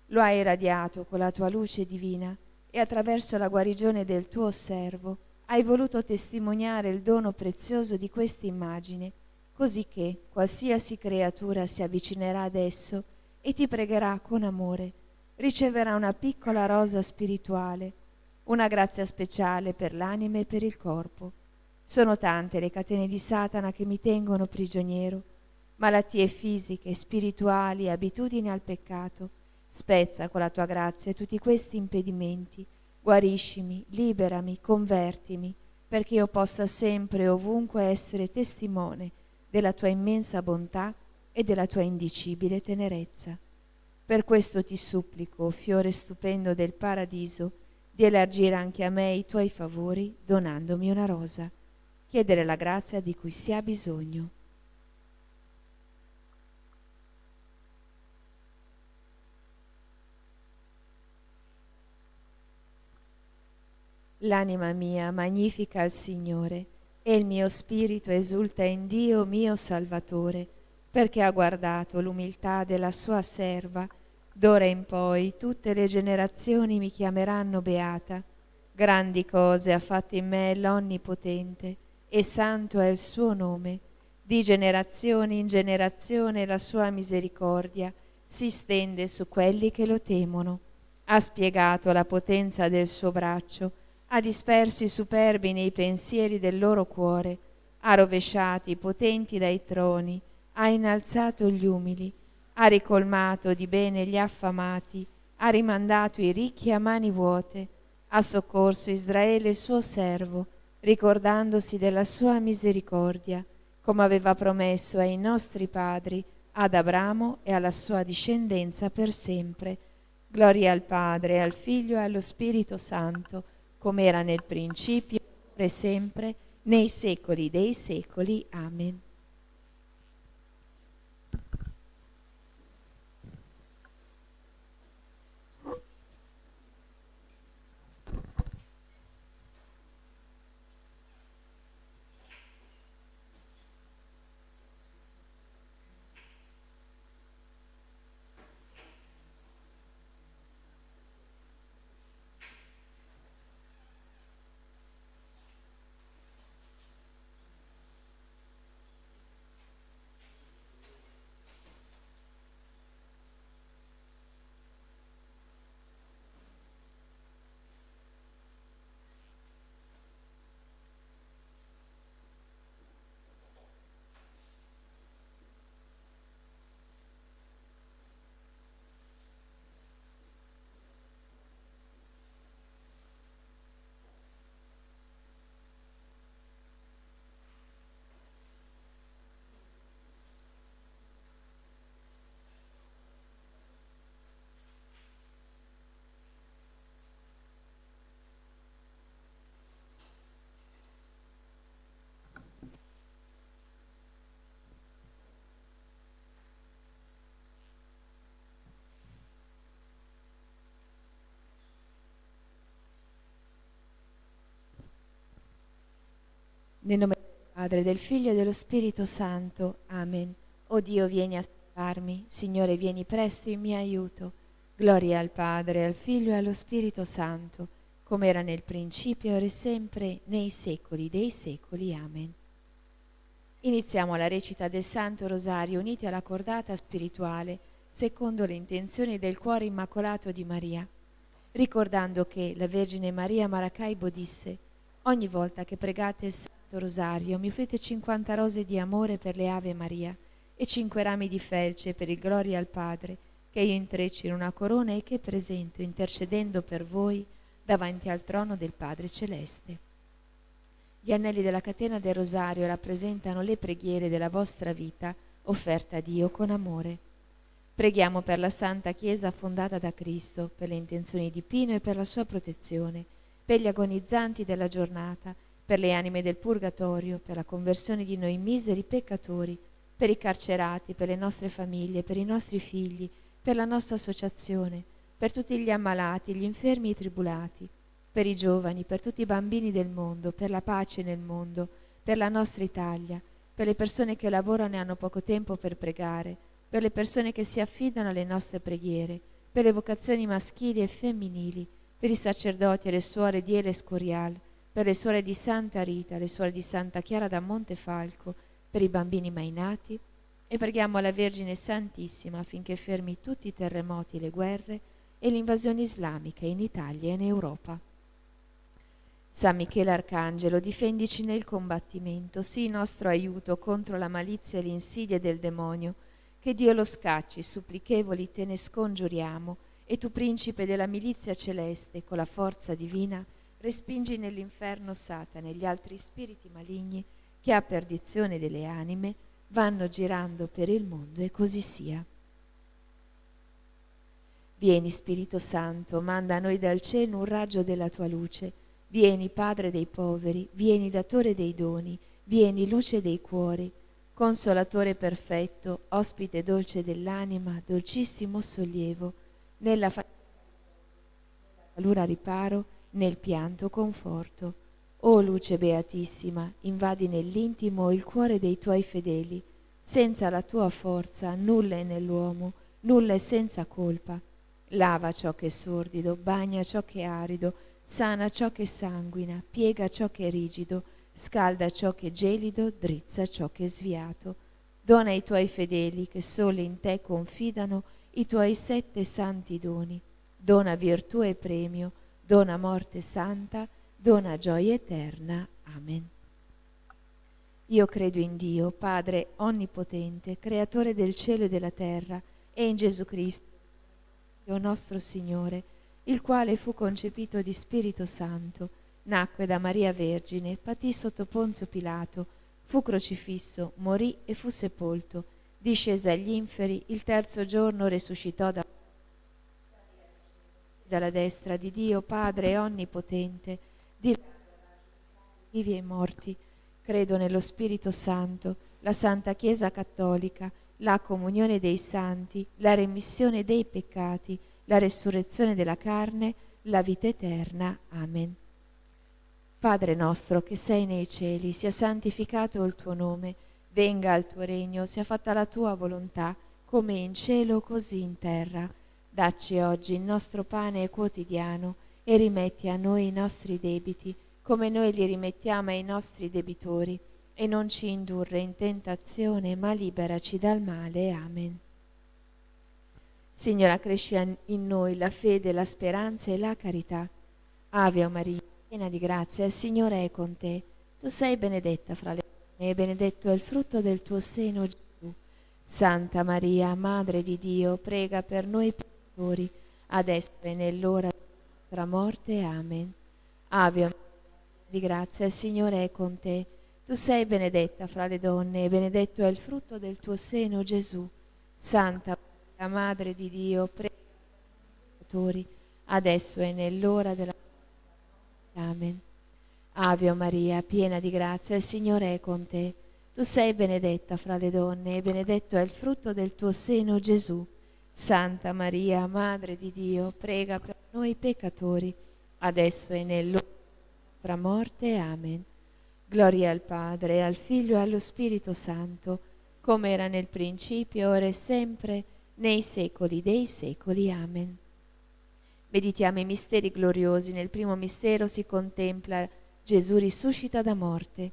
Lo hai irradiato con la tua luce divina e attraverso la guarigione del tuo servo hai voluto testimoniare il dono prezioso di questa immagine, così che qualsiasi creatura si avvicinerà ad esso e ti pregherà con amore, riceverà una piccola rosa spirituale, una grazia speciale per l'anima e per il corpo. Sono tante le catene di Satana che mi tengono prigioniero, malattie fisiche, spirituali, abitudini al peccato. Spezza con la tua grazia tutti questi impedimenti, guariscimi, liberami, convertimi, perché io possa sempre e ovunque essere testimone della tua immensa bontà e della tua indicibile tenerezza. Per questo ti supplico, fiore stupendo del paradiso, di elargire anche a me i tuoi favori donandomi una rosa. Chiedere la grazia di cui si ha bisogno. L'anima mia magnifica il Signore e il mio spirito esulta in Dio mio Salvatore, perché ha guardato l'umiltà della sua serva. D'ora in poi tutte le generazioni mi chiameranno beata. Grandi cose ha fatte in me l'Onnipotente, e santo è il suo nome. Di generazione in generazione la sua misericordia si stende su quelli che lo temono. Ha spiegato la potenza del suo braccio, ha disperso i superbi nei pensieri del loro cuore, ha rovesciato i potenti dai troni, ha innalzato gli umili, ha ricolmato di bene gli affamati, ha rimandato i ricchi a mani vuote, ha soccorso Israele suo servo, ricordandosi della sua misericordia, come aveva promesso ai nostri padri, ad Abramo e alla sua discendenza per sempre. Gloria al Padre, al Figlio e allo Spirito Santo, come era nel principio, ora e sempre, nei secoli dei secoli. Amen. Nel nome del Padre, del Figlio e dello Spirito Santo. Amen. O Dio, vieni a salvarmi. Signore, vieni presto in mio aiuto. Gloria al Padre, al Figlio e allo Spirito Santo, come era nel principio, ora e sempre, nei secoli dei secoli. Amen. Iniziamo la recita del Santo Rosario uniti alla cordata spirituale, secondo le intenzioni del cuore immacolato di Maria, ricordando che la Vergine Maria Maracaibo disse: ogni volta che pregate il Santo Rosario mi offrite 50 rose di amore per le Ave Maria e 5 rami di felce per il Gloria al Padre, che io intreccio in una corona e che presento intercedendo per voi davanti al trono del Padre Celeste. Gli anelli della catena del Rosario rappresentano le preghiere della vostra vita offerta a Dio con amore. Preghiamo per la Santa Chiesa fondata da Cristo, per le intenzioni di Pino e per la sua protezione, per gli agonizzanti della giornata, per le anime del purgatorio, per la conversione di noi miseri peccatori, per i carcerati, per le nostre famiglie, per i nostri figli, per la nostra associazione, per tutti gli ammalati, gli infermi e i tribulati, per i giovani, per tutti i bambini del mondo, per la pace nel mondo, per la nostra Italia, per le persone che lavorano e hanno poco tempo per pregare, per le persone che si affidano alle nostre preghiere, per le vocazioni maschili e femminili, per i sacerdoti e le suore di Ele Scorial, per le suore di Santa Rita, le suore di Santa Chiara da Montefalco, per i bambini mai nati, e preghiamo alla Vergine Santissima affinché fermi tutti i terremoti, le guerre e l'invasione islamica in Italia e in Europa. San Michele Arcangelo, difendici nel combattimento, sii nostro aiuto contro la malizia e le insidie del demonio. Che Dio lo scacci, supplichevoli te ne scongiuriamo, e tu, principe della milizia celeste, con la forza divina, respingi nell'inferno Satana e gli altri spiriti maligni che a perdizione delle anime vanno girando per il mondo, e così sia. Vieni, Spirito Santo, manda a noi dal cielo un raggio della tua luce. Vieni, Padre dei poveri, vieni, Datore dei doni, vieni, luce dei cuori, Consolatore perfetto, ospite dolce dell'anima, dolcissimo sollievo, nella fatica riparo, nel pianto conforto. O luce beatissima, invadi nell'intimo il cuore dei tuoi fedeli. Senza la tua forza nulla è nell'uomo, nulla è senza colpa. Lava ciò che è sordido, bagna ciò che è arido, sana ciò che sanguina, piega ciò che è rigido, scalda ciò che è gelido, drizza ciò che è sviato. Dona ai tuoi fedeli che solo in te confidano i tuoi 7 santi doni. Dona virtù e premio, dona morte santa, dona gioia eterna. Amen. Io credo in Dio, Padre onnipotente, creatore del cielo e della terra, e in Gesù Cristo, Dio nostro Signore, il quale fu concepito di Spirito Santo, nacque da Maria Vergine, patì sotto Ponzio Pilato, fu crocifisso, morì e fu sepolto, discese agli inferi, il terzo giorno risuscitò dalla destra di Dio Padre onnipotente, di vivi e morti. Credo nello Spirito Santo, la Santa Chiesa Cattolica, la comunione dei santi, la remissione dei peccati, la resurrezione della carne, la vita eterna. Amen. Padre nostro che sei nei cieli, sia santificato il tuo nome, venga il tuo regno, sia fatta la tua volontà, come in cielo così in terra. Dacci oggi il nostro pane quotidiano e rimetti a noi i nostri debiti, come noi li rimettiamo ai nostri debitori, e non ci indurre in tentazione, ma liberaci dal male. Amen. Signora, cresci in noi la fede, la speranza e la carità. Ave Maria, piena di grazia, il Signore è con te. Tu sei benedetta fra le donne e benedetto è il frutto del tuo seno, Gesù. Santa Maria, Madre di Dio, prega per noi peccatori, adesso e nell'ora della nostra morte. Amen. Ave Maria, di grazia, il Signore è con te. Tu sei benedetta fra le donne e benedetto è il frutto del tuo seno, Gesù. Santa Maria, Madre di Dio, prega per noi peccatori, adesso e nell'ora della nostra morte. Amen. Ave Maria, piena di grazia, il Signore è con te. Tu sei benedetta fra le donne e benedetto è il frutto del tuo seno, Gesù. Santa Maria, Madre di Dio, prega per noi peccatori, adesso e nell'ora della nostra morte. Amen. Gloria al Padre, al Figlio e allo Spirito Santo, come era nel principio, ora e sempre, nei secoli dei secoli. Amen. Meditiamo i misteri gloriosi. Nel primo mistero si contempla Gesù risuscita da morte.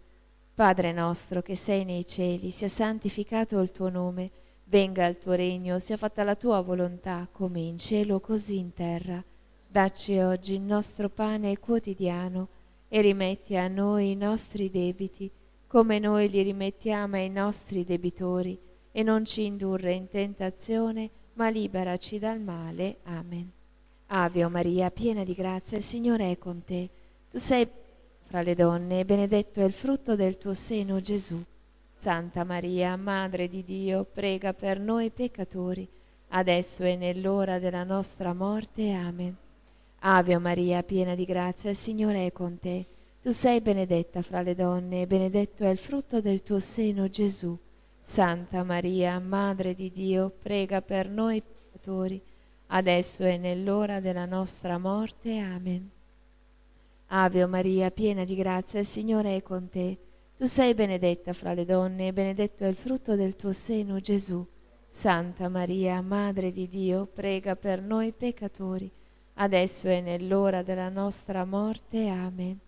Padre nostro che sei nei cieli, sia santificato il tuo nome, venga il tuo regno, sia fatta la tua volontà, come in cielo così in terra. Dacci oggi il nostro pane quotidiano e rimetti a noi i nostri debiti, come noi li rimettiamo ai nostri debitori, e non ci indurre in tentazione, ma liberaci dal male. Amen. Ave Maria, piena di grazia, il Signore è con te. Tu sei fra le donne e benedetto è il frutto del tuo seno, Gesù. Santa Maria, Madre di Dio, prega per noi peccatori, adesso e nell'ora della nostra morte. Amen. Ave Maria, piena di grazia, il Signore è con te. Tu sei benedetta fra le donne e benedetto è il frutto del tuo seno, Gesù. Santa Maria, Madre di Dio, prega per noi peccatori, peccatori, adesso e nell'ora della nostra morte. Amen. Ave Maria, piena di grazia, il Signore è con te. Tu sei benedetta fra le donne e benedetto è il frutto del tuo seno, Gesù. Santa Maria, Madre di Dio, prega per noi peccatori, adesso è nell'ora della nostra morte. Amen.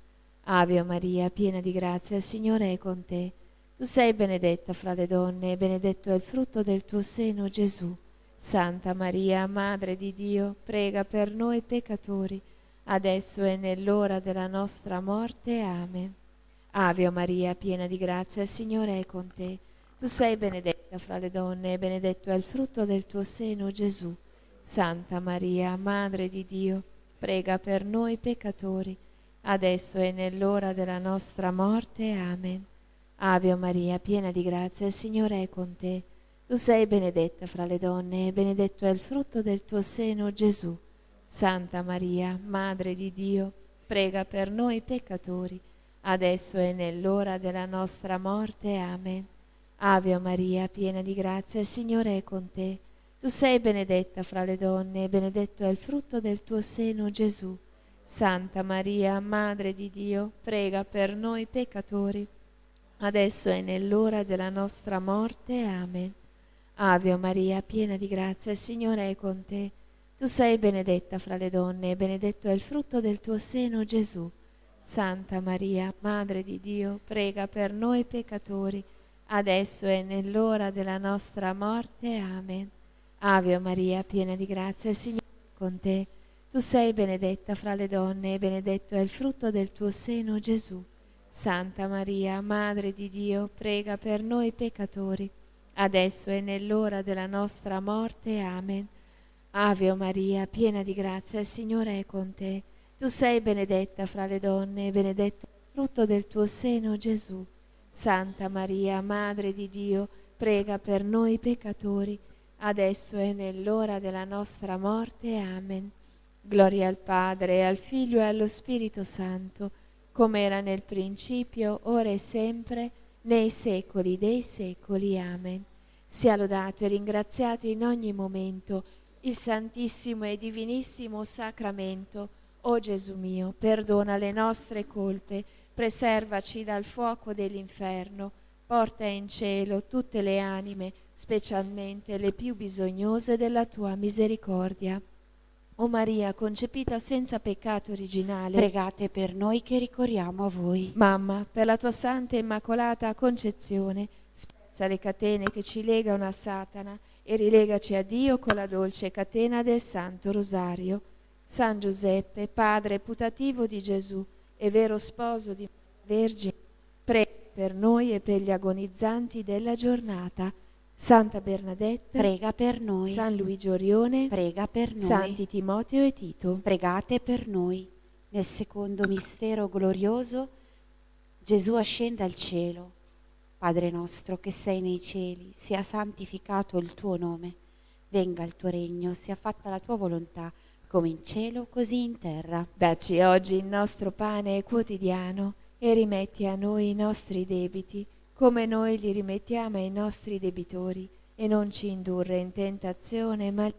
Ave Maria, piena di grazia, il Signore è con te. Tu sei benedetta fra le donne e benedetto è il frutto del tuo seno, Gesù. Santa Maria, Madre di Dio, prega per noi peccatori, adesso è nell'ora della nostra morte. Amen. Ave Maria, piena di grazia, il Signore è con te. Tu sei benedetta fra le donne e benedetto è il frutto del tuo seno, Gesù. Santa Maria, Madre di Dio, prega per noi peccatori, adesso è nell'ora della nostra morte. Amen. Ave Maria, piena di grazia, il Signore è con te. Tu sei benedetta fra le donne e benedetto è il frutto del tuo seno, Gesù. Santa Maria, Madre di Dio, prega per noi peccatori, adesso è nell'ora della nostra morte. Amen. Ave Maria, piena di grazia, il Signore è con te. Tu sei benedetta fra le donne e benedetto è il frutto del tuo seno, Gesù. Santa Maria, Madre di Dio, prega per noi peccatori, adesso è nell'ora della nostra morte. Amen. Ave Maria, piena di grazia, il Signore è con te. Tu sei benedetta fra le donne e benedetto è il frutto del tuo seno, Gesù. Santa Maria, Madre di Dio, prega per noi peccatori, adesso è nell'ora della nostra morte. Amen. Ave Maria, piena di grazia, il Signore è con te. Tu sei benedetta fra le donne e benedetto è il frutto del tuo seno, Gesù. Santa Maria, Madre di Dio, prega per noi peccatori, adesso è nell'ora della nostra morte. Amen. Ave Maria, piena di grazia, il Signore è con te. Tu sei benedetta fra le donne e benedetto è il frutto del tuo seno, Gesù. Santa Maria, Madre di Dio, prega per noi peccatori, adesso è nell'ora della nostra morte. Amen. Gloria al Padre, al Figlio e allo Spirito Santo, come era nel principio, ora e sempre, nei secoli dei secoli. Amen. Sia lodato e ringraziato in ogni momento il Santissimo e Divinissimo Sacramento. O Gesù mio, perdona le nostre colpe, preservaci dal fuoco dell'inferno, porta in cielo tutte le anime, specialmente le più bisognose della tua misericordia. O Maria, concepita senza peccato originale, pregate per noi che ricorriamo a voi. Mamma, per la tua santa e immacolata concezione, spezza le catene che ci legano a Satana e rilegaci a Dio con la dolce catena del Santo Rosario. San Giuseppe, padre putativo di Gesù e vero sposo di Vergine, prega per noi e per gli agonizzanti della giornata. Santa Bernadette, prega per noi. San Luigi Orione, prega per noi. Santi Timoteo e Tito, pregate per noi. Nel secondo mistero glorioso, Gesù ascende al cielo. Padre nostro che sei nei cieli, sia santificato il tuo nome. Venga il tuo regno, sia fatta la tua volontà, come in cielo, così in terra. Dacci oggi il nostro pane quotidiano e rimetti a noi i nostri debiti, come noi li rimettiamo ai nostri debitori, e non ci indurre in tentazione, ma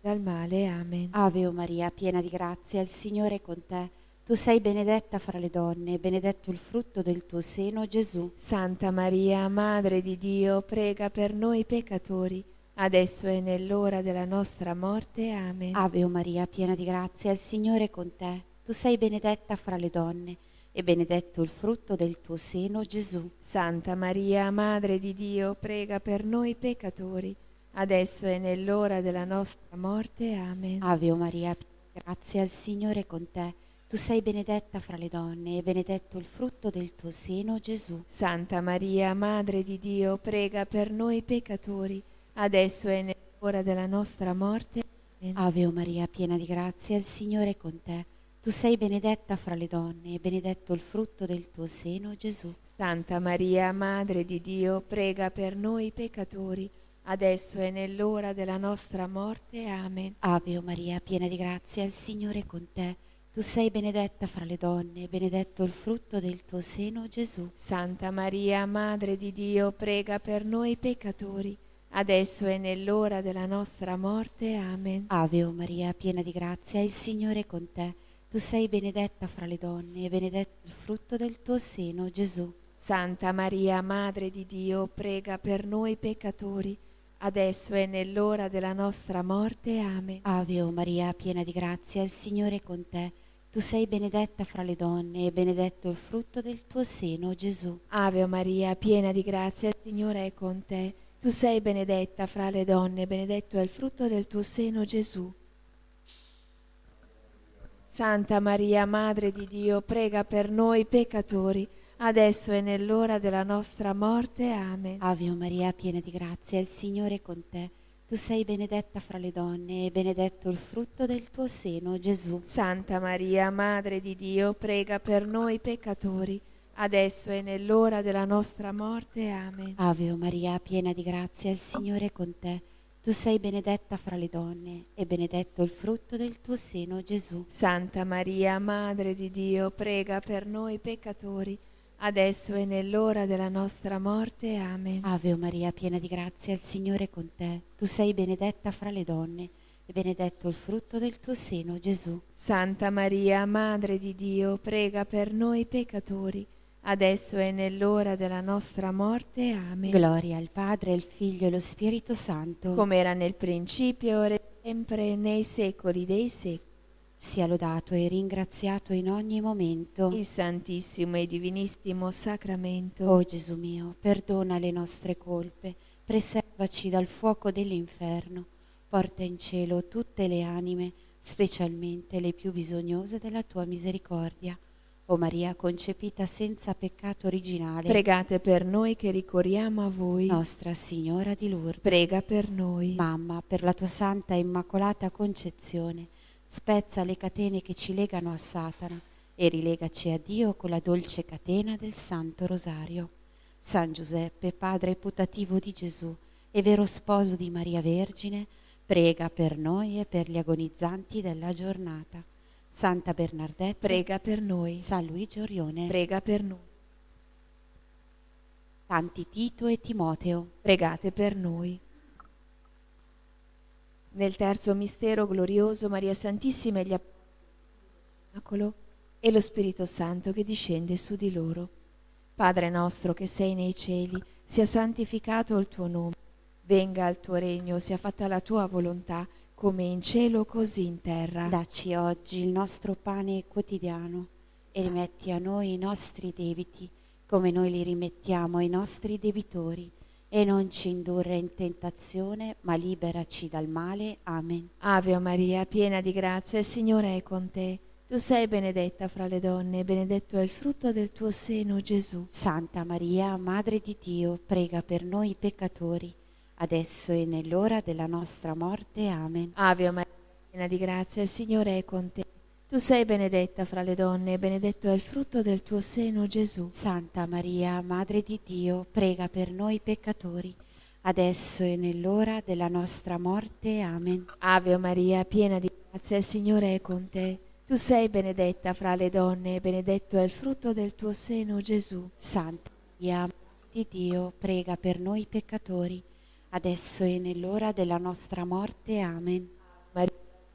dal male. Amen. Ave Maria, piena di grazia, il Signore è con te. Tu sei benedetta fra le donne e benedetto il frutto del tuo seno, Gesù. Santa Maria, Madre di Dio, prega per noi peccatori, adesso è nell'ora della nostra morte. Amen. Ave Maria, piena di grazia, il Signore è con te. Tu sei benedetta fra le donne e benedetto il frutto del tuo seno, Gesù. Santa Maria, Madre di Dio, prega per noi peccatori, adesso è nell'ora della nostra morte. Amen. Ave Maria, piena di grazia, il Signore è con te. Tu sei benedetta fra le donne e benedetto il frutto del tuo seno, Gesù. Santa Maria, Madre di Dio, prega per noi peccatori, adesso è nell'ora della nostra morte. Amen. Ave Maria, piena di grazia, il Signore è con te. Tu sei benedetta fra le donne e benedetto il frutto del tuo seno, Gesù. Santa Maria, Madre di Dio, prega per noi peccatori, adesso è nell'ora della nostra morte. Amen. Ave Maria, piena di grazia, il Signore è con te. Tu sei benedetta fra le donne e benedetto il frutto del tuo seno, Gesù. Santa Maria, Madre di Dio, prega per noi peccatori, adesso e nell'ora della nostra morte. Amen. Ave o Maria, piena di grazia, il Signore è con te. Tu sei benedetta fra le donne e benedetto il frutto del tuo seno, Gesù. Santa Maria, Madre di Dio, prega per noi peccatori, adesso e nell'ora della nostra morte. Amen. Ave o Maria, piena di grazia, il Signore è con te. Tu sei benedetta fra le donne e benedetto il frutto del tuo seno, Gesù. Ave Maria, piena di grazia, il Signore è con te. Tu sei benedetta fra le donne, benedetto è il frutto del tuo seno, Gesù. Santa Maria, Madre di Dio, prega per noi peccatori, adesso e nell'ora della nostra morte. Amen. Ave o Maria, piena di grazia, il Signore è con te. Tu sei benedetta fra le donne e benedetto il frutto del tuo seno, Gesù. Santa Maria, Madre di Dio, prega per noi peccatori, adesso e nell'ora della nostra morte. Amen. Ave o Maria, piena di grazia, il Signore è con te. Tu sei benedetta fra le donne e benedetto il frutto del tuo seno, Gesù. Santa Maria, Madre di Dio, prega per noi peccatori, adesso e nell'ora della nostra morte. Amen. Ave o Maria, piena di grazia, il Signore è con te. Tu sei benedetta fra le donne e benedetto il frutto del tuo seno, Gesù. Santa Maria, Madre di Dio, prega per noi peccatori, adesso e nell'ora della nostra morte. Amen. Gloria al Padre, al Figlio e allo Spirito Santo, come era nel principio, ora e sempre, nei secoli dei secoli. sia lodato e ringraziato in ogni momento. Il Santissimo e Divinissimo Sacramento. O Gesù mio, perdona le nostre colpe, preservaci dal fuoco dell'inferno, porta in cielo tutte le anime, specialmente le più bisognose della tua misericordia. O Maria concepita senza peccato originale, Pregate per noi che ricorriamo a voi. Nostra Signora di Lourdes, Prega per noi. Mamma, per la tua santa e immacolata concezione, spezza le catene che ci legano a Satana e rilegaci a Dio con la dolce catena del Santo Rosario. San Giuseppe, padre putativo di Gesù e vero sposo di Maria Vergine, prega per noi e per gli agonizzanti della giornata. Santa Bernardetta, Prega per noi. San Luigi Orione, Prega per noi. Santi Tito e Timoteo, Pregate per noi. Nel terzo mistero glorioso, Maria Santissima e gli Apostoli e lo Spirito Santo che discende su di loro. Padre nostro che sei nei cieli, sia santificato il tuo nome. Venga il tuo regno, sia fatta la tua volontà, come in cielo così in terra. dacci oggi il nostro pane quotidiano e rimetti a noi i nostri debiti, come noi li rimettiamo ai nostri debitori, e non ci indurre in tentazione, ma liberaci dal male. Amen. Ave Maria, piena di grazia, il Signore è con te. Tu sei benedetta fra le donne, e benedetto è il frutto del tuo seno, Gesù. Santa Maria, Madre di Dio, prega per noi peccatori, adesso e nell'ora della nostra morte. Amen. Ave Maria, piena di grazia, il Signore è con te. Tu sei benedetta fra le donne, e benedetto è il frutto del tuo seno, Gesù. Santa Maria, Madre di Dio, prega per noi peccatori, adesso e nell'ora della nostra morte. Amen. Ave Maria, piena di grazia, il Signore è con te. Tu sei benedetta fra le donne, e benedetto è il frutto del tuo seno, Gesù. Santa Maria, Madre di Dio, prega per noi peccatori, adesso e nell'ora della nostra morte. Amen. Maria,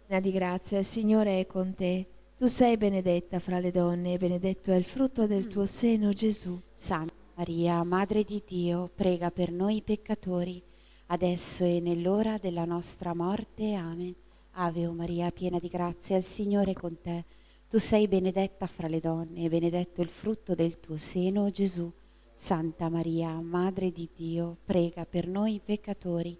piena di grazia, il Signore è con te. Tu sei benedetta fra le donne, e benedetto è il frutto del tuo seno, Gesù. Santa Maria, Madre di Dio, prega per noi peccatori, adesso e nell'ora della nostra morte. Amen. Ave o Maria, piena di grazia, il Signore è con te. Tu sei benedetta fra le donne, e benedetto il frutto del tuo seno, Gesù. Santa Maria, Madre di Dio, prega per noi peccatori,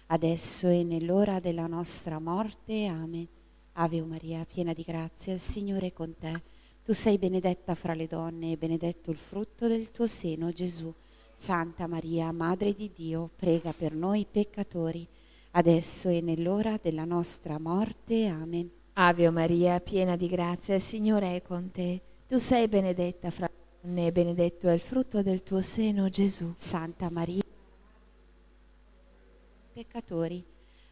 adesso e nell'ora della nostra morte. Amen. Ave o Maria, piena di grazia, il Signore è con te. Tu sei benedetta fra le donne e benedetto il frutto del tuo seno, Gesù. Santa Maria, Madre di Dio, prega per noi peccatori, adesso e nell'ora della nostra morte. Amen. Ave Maria, piena di grazia, il Signore è con te. Tu sei benedetta fra le donne, e benedetto è il frutto del tuo seno, Gesù. Santa Maria, peccatori,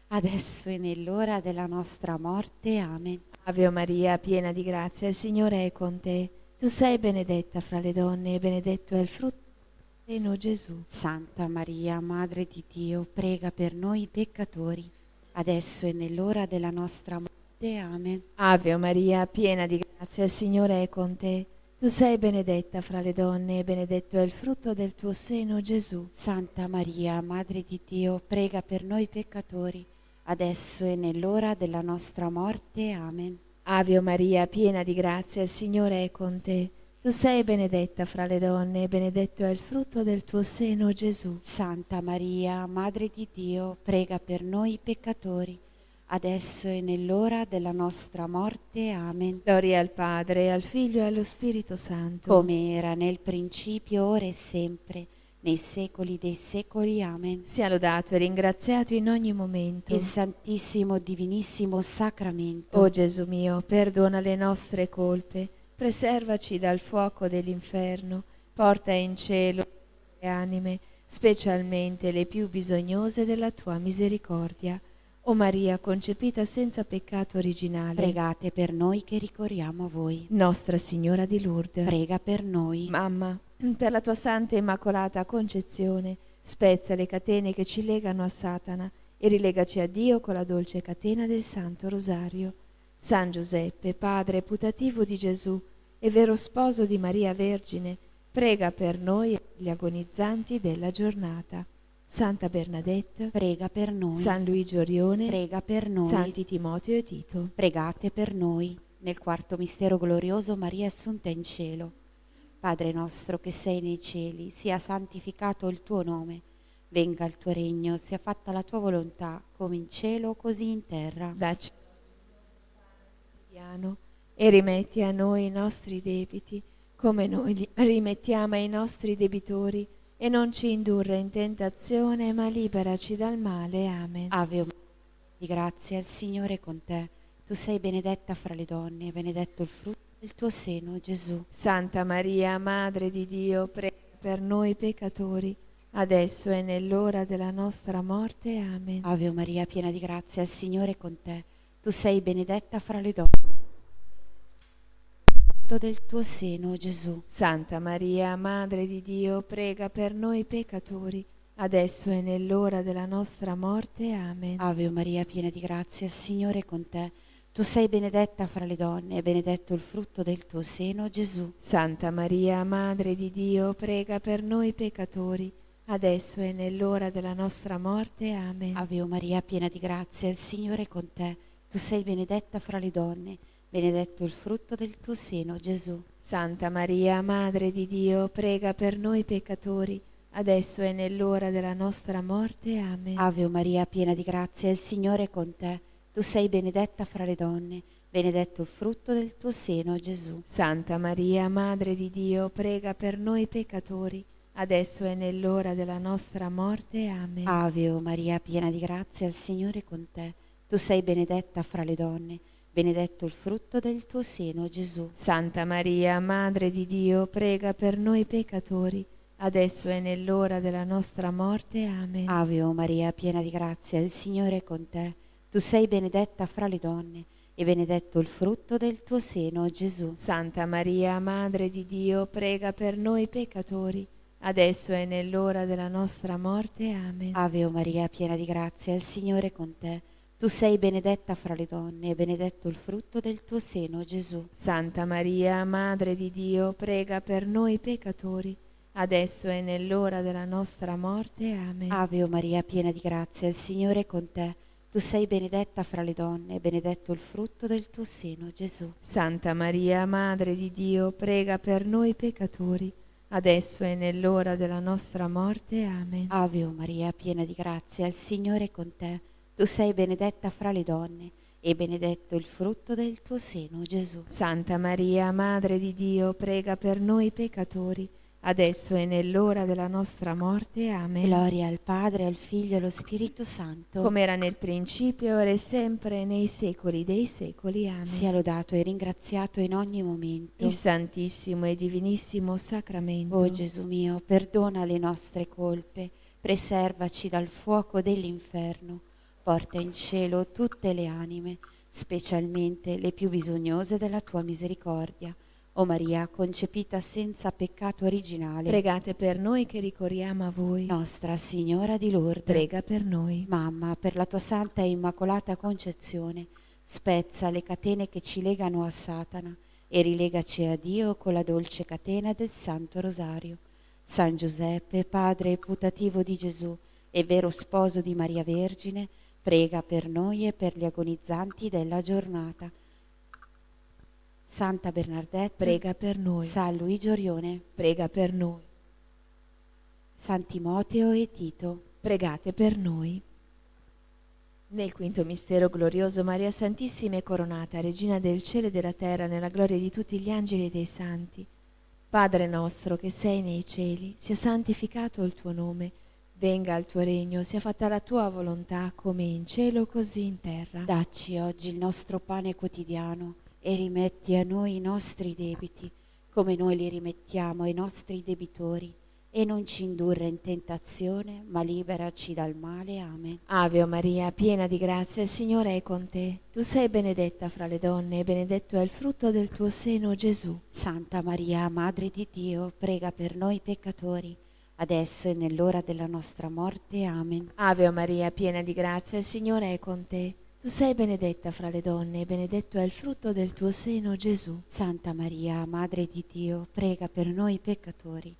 adesso e nell'ora della nostra morte. Amen. Ave Maria, piena di grazia, il Signore è con te. Tu sei benedetta fra le donne, e benedetto è il frutto. seno Gesù. Santa Maria, Madre di Dio, prega per noi peccatori, adesso e nell'ora della nostra morte. Amen. Ave Maria, piena di grazia, il Signore è con te. Tu sei benedetta fra le donne e benedetto è il frutto del tuo seno, Gesù. Santa Maria, Madre di Dio, prega per noi peccatori, adesso e nell'ora della nostra morte. Amen. Ave Maria, piena di grazia, il Signore è con te. Tu sei benedetta fra le donne e benedetto è il frutto del tuo seno, Gesù. Santa Maria, Madre di Dio, prega per noi peccatori, adesso e nell'ora della nostra morte. Amen. Gloria al Padre, al Figlio e allo Spirito Santo. Come era nel principio, ora e sempre, nei secoli dei secoli. Amen. Sia lodato e ringraziato in ogni momento. Il Santissimo Divinissimo Sacramento. O Gesù mio, perdona le nostre colpe, preservaci dal fuoco dell'inferno, porta in cielo le anime, specialmente le più bisognose della tua misericordia. O Maria, concepita senza peccato originale, Pregate per noi che ricorriamo a voi. Nostra Signora di Lourdes, Prega per noi. Mamma, per la tua santa e immacolata concezione, spezza le catene che ci legano a Satana e rilegaci a Dio con la dolce catena del Santo Rosario. San Giuseppe, padre putativo di Gesù e vero sposo di Maria Vergine, prega per noi e gli agonizzanti della giornata. Santa Bernadette, Prega per noi. San Luigi Orione, Prega per noi. Santi Timoteo e Tito. Pregate per noi. Nel quarto mistero glorioso, Maria è assunta in cielo. Padre nostro che sei nei cieli, sia santificato il tuo nome. Venga il tuo regno, sia fatta la tua volontà, come in cielo, così in terra. Dacci quotidiano e rimetti a noi i nostri debiti, come noi li rimettiamo ai nostri debitori, e non ci indurre in tentazione, ma liberaci dal male. Amen. Ave Maria, di grazia, il Signore è con te. Tu sei benedetta fra le donne, e benedetto il frutto del tuo seno, Gesù. Santa Maria, Madre di Dio, prega per noi peccatori, adesso e nell'ora della nostra morte. Amen. Ave Maria, piena di grazia, il Signore è con te. Tu sei benedetta fra le donne, del tuo seno, Gesù. Santa Maria, Madre di Dio, prega per noi peccatori, adesso e nell'ora della nostra morte. Amen. Ave Maria, piena di grazia, il Signore è con te. Tu sei benedetta fra le donne e benedetto il frutto del tuo seno, Gesù. Santa Maria, Madre di Dio, prega per noi peccatori, adesso e nell'ora della nostra morte. Amen. Ave Maria, piena di grazia, il Signore è con te. Tu sei benedetta fra le donne, benedetto il frutto del tuo seno, Gesù. Santa Maria, Madre di Dio, prega per noi peccatori, adesso e nell'ora della nostra morte. Amen. Ave Maria, piena di grazia, il Signore è con te. Tu sei benedetta fra le donne, benedetto il frutto del tuo seno, Gesù. Santa Maria, Madre di Dio, prega per noi peccatori, adesso e nell'ora della nostra morte. Amen. Ave Maria, piena di grazia, il Signore è con te. Tu sei benedetta fra le donne, benedetto il frutto del tuo seno, Gesù. Santa Maria, Madre di Dio, prega per noi peccatori, adesso e nell'ora della nostra morte. Amen. Ave Maria, piena di grazia, il Signore è con te. Tu sei benedetta fra le donne, e benedetto il frutto del tuo seno, Gesù. Santa Maria, Madre di Dio, prega per noi peccatori, adesso e nell'ora della nostra morte. Amen. Ave Maria, piena di grazia, il Signore è con te. Tu sei benedetta fra le donne, e benedetto il frutto del tuo seno, Gesù. Santa Maria, Madre di Dio, prega per noi peccatori, adesso e nell'ora della nostra morte. Amen. Ave Maria, piena di grazia, il Signore è con te. Tu sei benedetta fra le donne, e benedetto il frutto del tuo seno, Gesù. Santa Maria, Madre di Dio, prega per noi peccatori, adesso e nell'ora della nostra morte. Amen. Ave Maria, piena di grazia, il Signore è con te. Tu sei benedetta fra le donne, e benedetto il frutto del tuo seno, Gesù. Santa Maria, Madre di Dio, prega per noi peccatori, adesso e nell'ora della nostra morte. Amen. Gloria al Padre, al Figlio e allo Spirito Santo, come era nel principio, ora e sempre, nei secoli dei secoli. Amen. sia lodato e ringraziato in ogni momento. Il Santissimo e Divinissimo Sacramento. O Gesù mio, perdona le nostre colpe, preservaci dal fuoco dell'inferno, porta in cielo tutte le anime, specialmente le più bisognose della tua misericordia. O Maria, concepita senza peccato originale, Pregate per noi che ricorriamo a voi. Nostra Signora di Lourdes, Prega per noi. Mamma, per la tua santa e immacolata concezione, spezza le catene che ci legano a Satana e rilegaci a Dio con la dolce catena del Santo Rosario. San Giuseppe, padre putativo di Gesù e vero sposo di Maria Vergine, prega per noi e per gli agonizzanti della giornata. Santa Bernardetta, Prega per noi. San Luigi Orione, Prega per noi. San Timoteo e Tito, Pregate per noi. Nel quinto mistero glorioso, Maria Santissima è coronata, Regina del cielo e della terra, nella gloria di tutti gli angeli e dei santi. Padre nostro che sei nei cieli, sia santificato il tuo nome, venga il tuo regno, sia fatta la tua volontà, come in cielo così in terra. dacci oggi il nostro pane quotidiano e rimetti a noi i nostri debiti, come noi li rimettiamo ai nostri debitori, e non ci indurre in tentazione, ma liberaci dal male. Amen. Ave Maria, piena di grazia, il Signore è con te. Tu sei benedetta fra le donne e benedetto è il frutto del tuo seno, Gesù. Santa Maria, Madre di Dio, prega per noi peccatori, adesso e nell'ora della nostra morte. Amen. Ave Maria, piena di grazia, il Signore è con te. Tu sei benedetta fra le donne e benedetto è il frutto del tuo seno, Gesù. Santa Maria, Madre di Dio, prega per noi peccatori,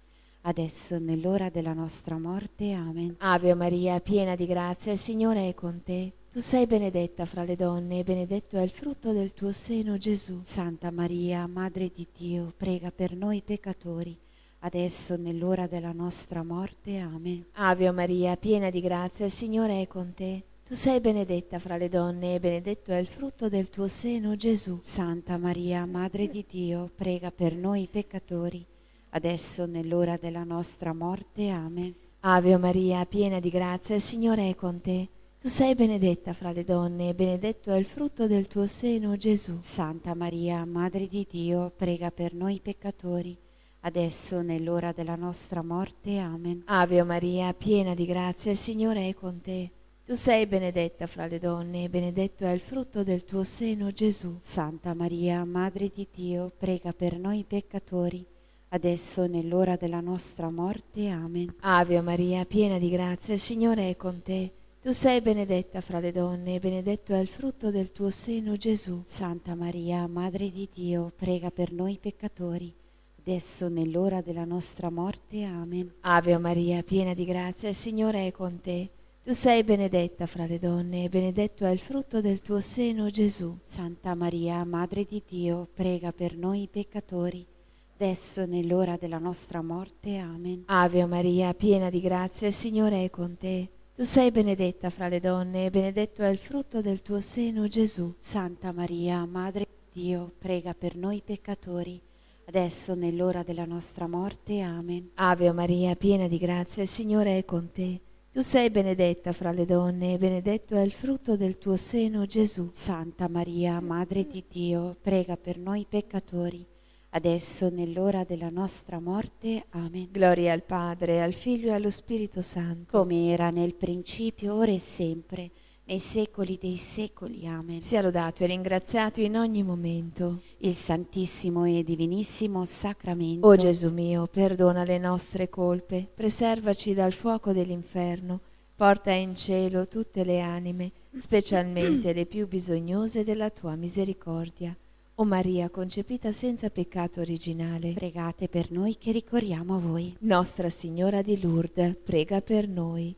adesso e nell'ora della nostra morte. Amen. Ave Maria, piena di grazia, il Signore è con te. Tu sei benedetta fra le donne e benedetto è il frutto del tuo seno, Gesù. Santa Maria, Madre di Dio, prega per noi peccatori, adesso e nell'ora della nostra morte. Amen. Ave Maria, piena di grazia, il Signore è con te. Tu sei benedetta fra le donne e benedetto è il frutto del tuo seno, Gesù. Santa Maria, Madre di Dio, prega per noi peccatori, adesso e nell'ora della nostra morte. Amen. Ave Maria, piena di grazia, il Signore è con te. Tu sei benedetta fra le donne e benedetto è il frutto del tuo seno, Gesù. Santa Maria, Madre di Dio, prega per noi peccatori, adesso e nell'ora della nostra morte. Amen. Ave Maria, piena di grazia, il Signore è con te. Tu sei benedetta fra le donne e benedetto è il frutto del tuo seno, Gesù. Santa Maria, Madre di Dio, prega per noi peccatori, adesso e nell'ora della nostra morte. Amen. Ave Maria, piena di grazia, il Signore è con te. Tu sei benedetta fra le donne e benedetto è il frutto del tuo seno, Gesù. Santa Maria, Madre di Dio, prega per noi peccatori, adesso e nell'ora della nostra morte. Amen. Ave Maria, piena di grazia, il Signore è con te. Tu sei benedetta fra le donne e benedetto è il frutto del tuo seno, Gesù. Santa Maria, Madre di Dio, prega per noi peccatori, adesso e nell'ora della nostra morte. Amen. Ave Maria, piena di grazia, il Signore è con te. Tu sei benedetta fra le donne e benedetto è il frutto del tuo seno, Gesù. Santa Maria, Madre di Dio, prega per noi peccatori, adesso e nell'ora della nostra morte. Amen. Ave Maria, piena di grazia, il Signore è con te. Tu sei benedetta fra le donne e benedetto è il frutto del tuo seno, Gesù. Santa Maria, Madre di Dio, prega per noi peccatori, adesso e nell'ora della nostra morte. Amen. Gloria al Padre, al Figlio e allo Spirito Santo. Come era nel principio, ora e sempre, nei secoli dei secoli. Amen. Sia lodato e ringraziato in ogni momento. Il Santissimo e Divinissimo Sacramento. O Gesù mio, perdona le nostre colpe, preservaci dal fuoco dell'inferno, porta in cielo tutte le anime, specialmente le più bisognose della tua misericordia. O Maria, concepita senza peccato originale, Pregate per noi che ricorriamo a voi. Nostra Signora di Lourdes, prega per noi.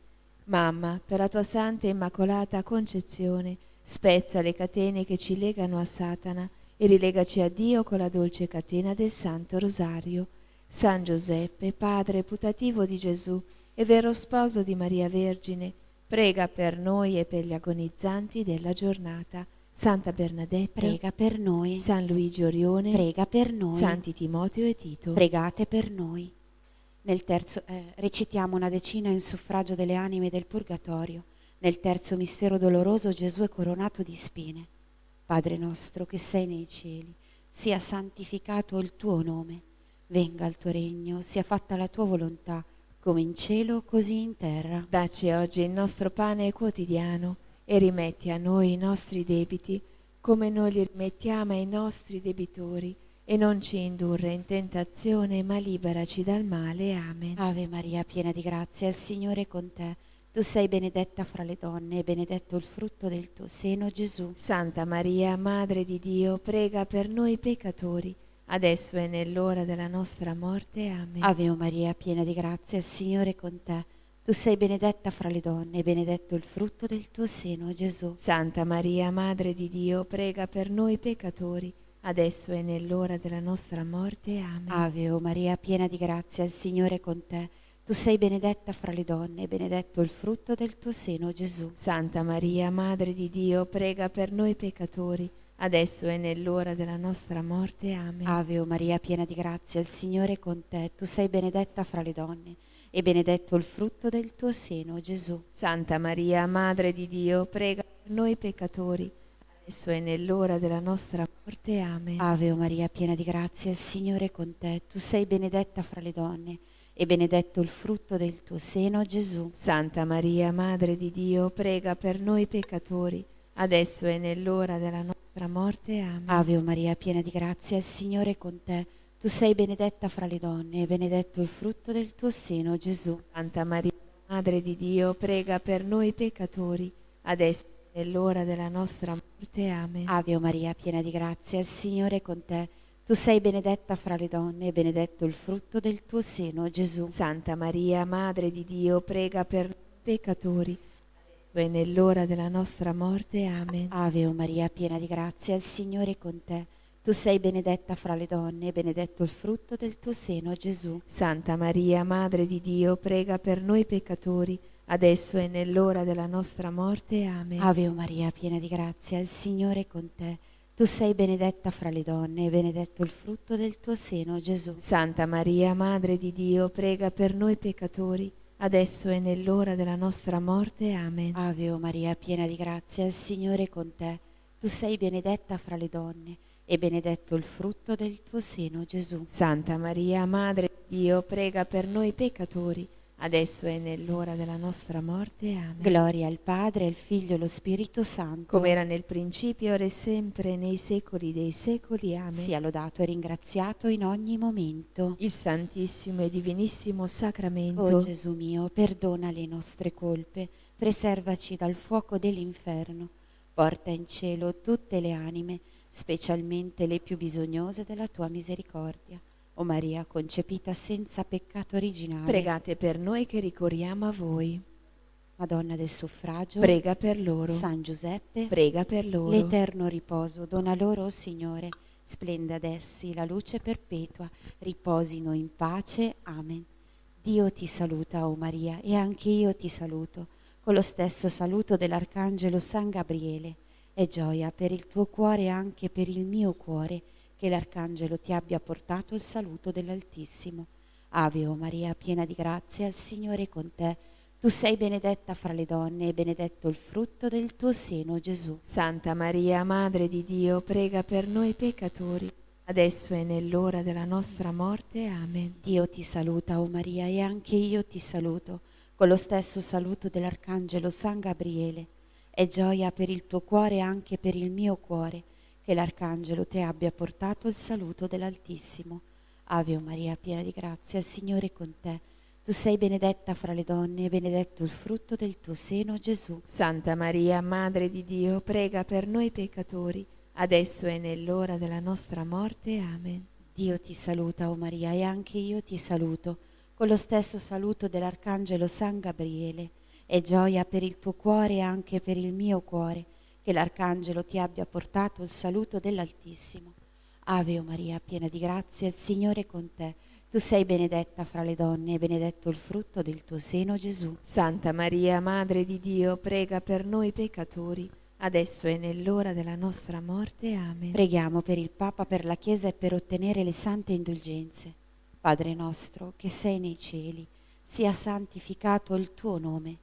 Mamma, per la tua santa e immacolata concezione, spezza le catene che ci legano a Satana e rilegaci a Dio con la dolce catena del Santo Rosario. San Giuseppe, padre putativo di Gesù e vero sposo di Maria Vergine, prega per noi e per gli agonizzanti della giornata. Santa Bernadetta, Prega per noi. San Luigi Orione, Prega per noi. Santi Timoteo e Tito. Pregate per noi. Nel terzo, recitiamo una decina in suffragio delle anime del Purgatorio. Nel terzo mistero doloroso Gesù è coronato di spine. Padre nostro che sei nei cieli, sia santificato il tuo nome. Venga il tuo regno, sia fatta la tua volontà, come in cielo così in terra. Dacci oggi il nostro pane quotidiano e rimetti a noi i nostri debiti, come noi li rimettiamo ai nostri debitori, e non ci indurre in tentazione, ma liberaci dal male. Amen. Ave Maria, piena di grazia, il Signore è con te. Tu sei benedetta fra le donne e benedetto il frutto del tuo seno, Gesù. Santa Maria, Madre di Dio, prega per noi peccatori, adesso e nell'ora della nostra morte. Amen. Ave Maria, piena di grazia, il Signore è con te. Tu sei benedetta fra le donne e benedetto il frutto del tuo seno, Gesù. Santa Maria, Madre di Dio, prega per noi peccatori, adesso e nell'ora della nostra morte. Amen. Ave Maria, piena di grazia, il Signore è con te. Tu sei benedetta fra le donne e benedetto il frutto del tuo seno, Gesù. Santa Maria, Madre di Dio, prega per noi peccatori, adesso e nell'ora della nostra morte. Amen. Ave Maria, piena di grazia, il Signore è con te. Tu sei benedetta fra le donne e benedetto il frutto del tuo seno, Gesù. Santa Maria, Madre di Dio, prega per noi peccatori, adesso e nell'ora della nostra morte. Amen. Ave Maria, piena di grazia, il Signore è con te. Tu sei benedetta fra le donne e benedetto il frutto del tuo seno, Gesù. Santa Maria, Madre di Dio, prega per noi peccatori, adesso e nell'ora della nostra morte. Amen. Ave Maria, piena di grazia, il Signore è con te. Tu sei benedetta fra le donne e benedetto il frutto del tuo seno, Gesù. Santa Maria, Madre di Dio, prega per noi peccatori, adesso e nell'ora della nostra morte. Amen. Ave Maria, piena di grazia, il Signore è con te. Tu sei benedetta fra le donne e benedetto il frutto del tuo seno, Gesù. Santa Maria, Madre di Dio, prega per noi peccatori, adesso e nell'ora della nostra morte. Amen. Ave Maria, piena di grazia, il Signore è con te. Tu sei benedetta fra le donne e benedetto il frutto del tuo seno, Gesù. Santa Maria, Madre di Dio, prega per noi peccatori, adesso e nell'ora della nostra morte. Amen. Ave Maria, piena di grazia, il Signore è con te. Tu sei benedetta fra le donne e benedetto il frutto del tuo seno, Gesù. Santa Maria, Madre di Dio, prega per noi peccatori, adesso e nell'ora della nostra morte. Amen. Ave Maria, piena di grazia, il Signore è con te. Tu sei benedetta fra le donne e benedetto il frutto del tuo seno, Gesù. Santa Maria, Madre di Dio, prega per noi peccatori, adesso e nell'ora della nostra morte. Amen. Gloria al Padre, al Figlio e allo Spirito Santo, come era nel principio, ora e sempre, nei secoli dei secoli. Amen. sia lodato e ringraziato in ogni momento. Il Santissimo e Divinissimo Sacramento. O Gesù mio, perdona le nostre colpe, preservaci dal fuoco dell'inferno, porta in cielo tutte le anime, specialmente le più bisognose della tua misericordia. O Maria, concepita senza peccato originale, Pregate per noi che ricorriamo a voi. Madonna del suffragio, Prega per loro. San Giuseppe, Prega per loro. l'eterno riposo dona loro, o Signore, splenda ad essi la luce perpetua, riposino in pace. Amen. Dio ti saluta, o Maria, e anche io ti saluto, con lo stesso saluto dell'Arcangelo San Gabriele. È gioia per il tuo cuore e anche per il mio cuore che l'Arcangelo ti abbia portato il saluto dell'Altissimo. Ave o Maria, piena di grazia, il Signore è con te. Tu sei benedetta fra le donne e benedetto il frutto del tuo seno, Gesù. Santa Maria, Madre di Dio, prega per noi peccatori, adesso e nell'ora della nostra morte. Amen. Dio ti saluta, o Maria, e anche io ti saluto, con lo stesso saluto dell'Arcangelo San Gabriele. È gioia per il tuo cuore e anche per il mio cuore che l'Arcangelo ti abbia portato il saluto dell'Altissimo. Ave o Maria, piena di grazia, il Signore è con te. Tu sei benedetta fra le donne e benedetto il frutto del tuo seno, Gesù. Santa Maria, Madre di Dio, prega per noi peccatori, adesso e nell'ora della nostra morte. Amen. Dio ti saluta, o Maria, e anche io ti saluto, con lo stesso saluto dell'Arcangelo San Gabriele. È gioia per il tuo cuore e anche per il mio cuore che l'Arcangelo ti abbia portato il saluto dell'Altissimo. Ave o Maria, piena di grazia, il Signore è con te. Tu sei benedetta fra le donne e benedetto il frutto del tuo seno, Gesù. Santa Maria, Madre di Dio, prega per noi peccatori, adesso e nell'ora della nostra morte. Amen. Preghiamo per il Papa, per la Chiesa e per ottenere le sante indulgenze. Padre nostro, che sei nei cieli, sia santificato il tuo nome.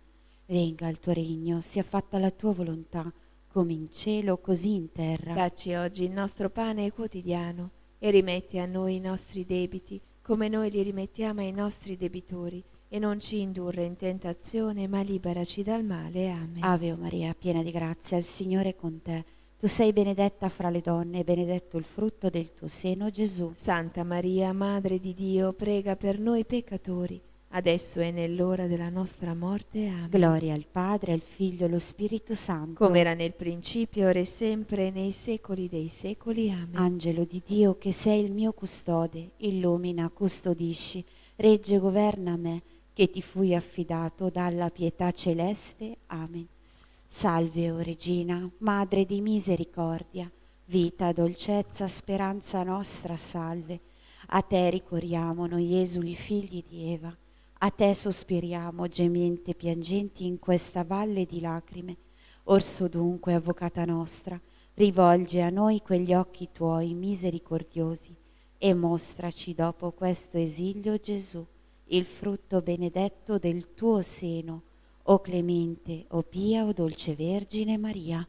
Venga il tuo regno, sia fatta la tua volontà, come in cielo, così in terra. Dacci oggi il nostro pane quotidiano e rimetti a noi i nostri debiti, come noi li rimettiamo ai nostri debitori, e non ci indurre in tentazione, ma liberaci dal male. Amen. Ave o Maria, piena di grazia, il Signore è con te. Tu sei benedetta fra le donne e benedetto il frutto del tuo seno, Gesù. Santa Maria, Madre di Dio, prega per noi peccatori, adesso e nell'ora della nostra morte. Amen. Gloria al Padre, al Figlio e allo Spirito Santo. Come era nel principio, ora e sempre, nei secoli dei secoli. Amen. Angelo di Dio, che sei il mio custode, illumina, custodisci, regge e governa me, che ti fui affidato dalla pietà celeste. Amen. Salve, o Regina, Madre di misericordia, vita, dolcezza, speranza nostra, salve. A te ricorriamo noi esuli figli di Eva, a te sospiriamo, gementi e piangenti in questa valle di lacrime. Orso dunque, avvocata nostra, rivolge a noi quegli occhi tuoi misericordiosi e mostraci dopo questo esilio Gesù, il frutto benedetto del tuo seno, o clemente, o pia, o dolce Vergine Maria.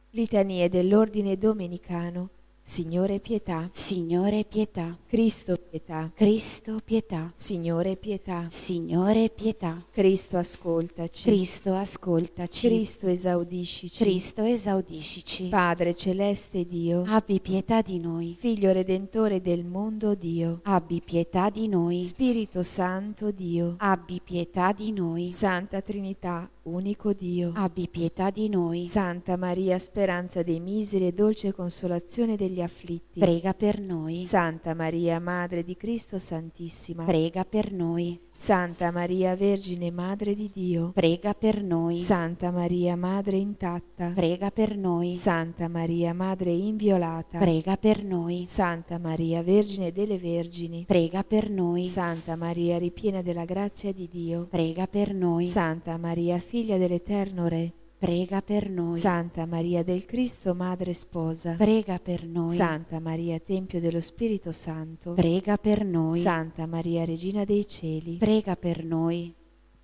Litanie dell'Ordine Domenicano. Signore pietà. Signore pietà. Cristo pietà. Cristo pietà. Signore pietà. Signore pietà. Cristo ascoltaci. Cristo ascoltaci. Cristo esaudiscici. Cristo esaudiscici. Padre celeste Dio, Abbi pietà di noi. Figlio redentore del mondo Dio, Abbi pietà di noi. Spirito Santo Dio, Abbi pietà di noi. Santa Trinità, unico Dio, Abbi pietà di noi. Santa Maria, speranza dei miseri e dolce consolazione degli afflitti, Prega per noi. Santa Maria, Madre di Cristo Santissima, Prega per noi. Santa Maria, Vergine Madre di Dio, Prega per noi. Santa Maria, Madre intatta, Prega per noi. Santa Maria, Madre inviolata, Prega per noi. Santa Maria, Vergine delle Vergini, Prega per noi. Santa Maria, ripiena della grazia di Dio, Prega per noi. Santa Maria, figlia dell'Eterno Re, Prega per noi. Santa Maria del Cristo, Madre Sposa, Prega per noi. Santa Maria, Tempio dello Spirito Santo, Prega per noi. Santa Maria, Regina dei Cieli, Prega per noi.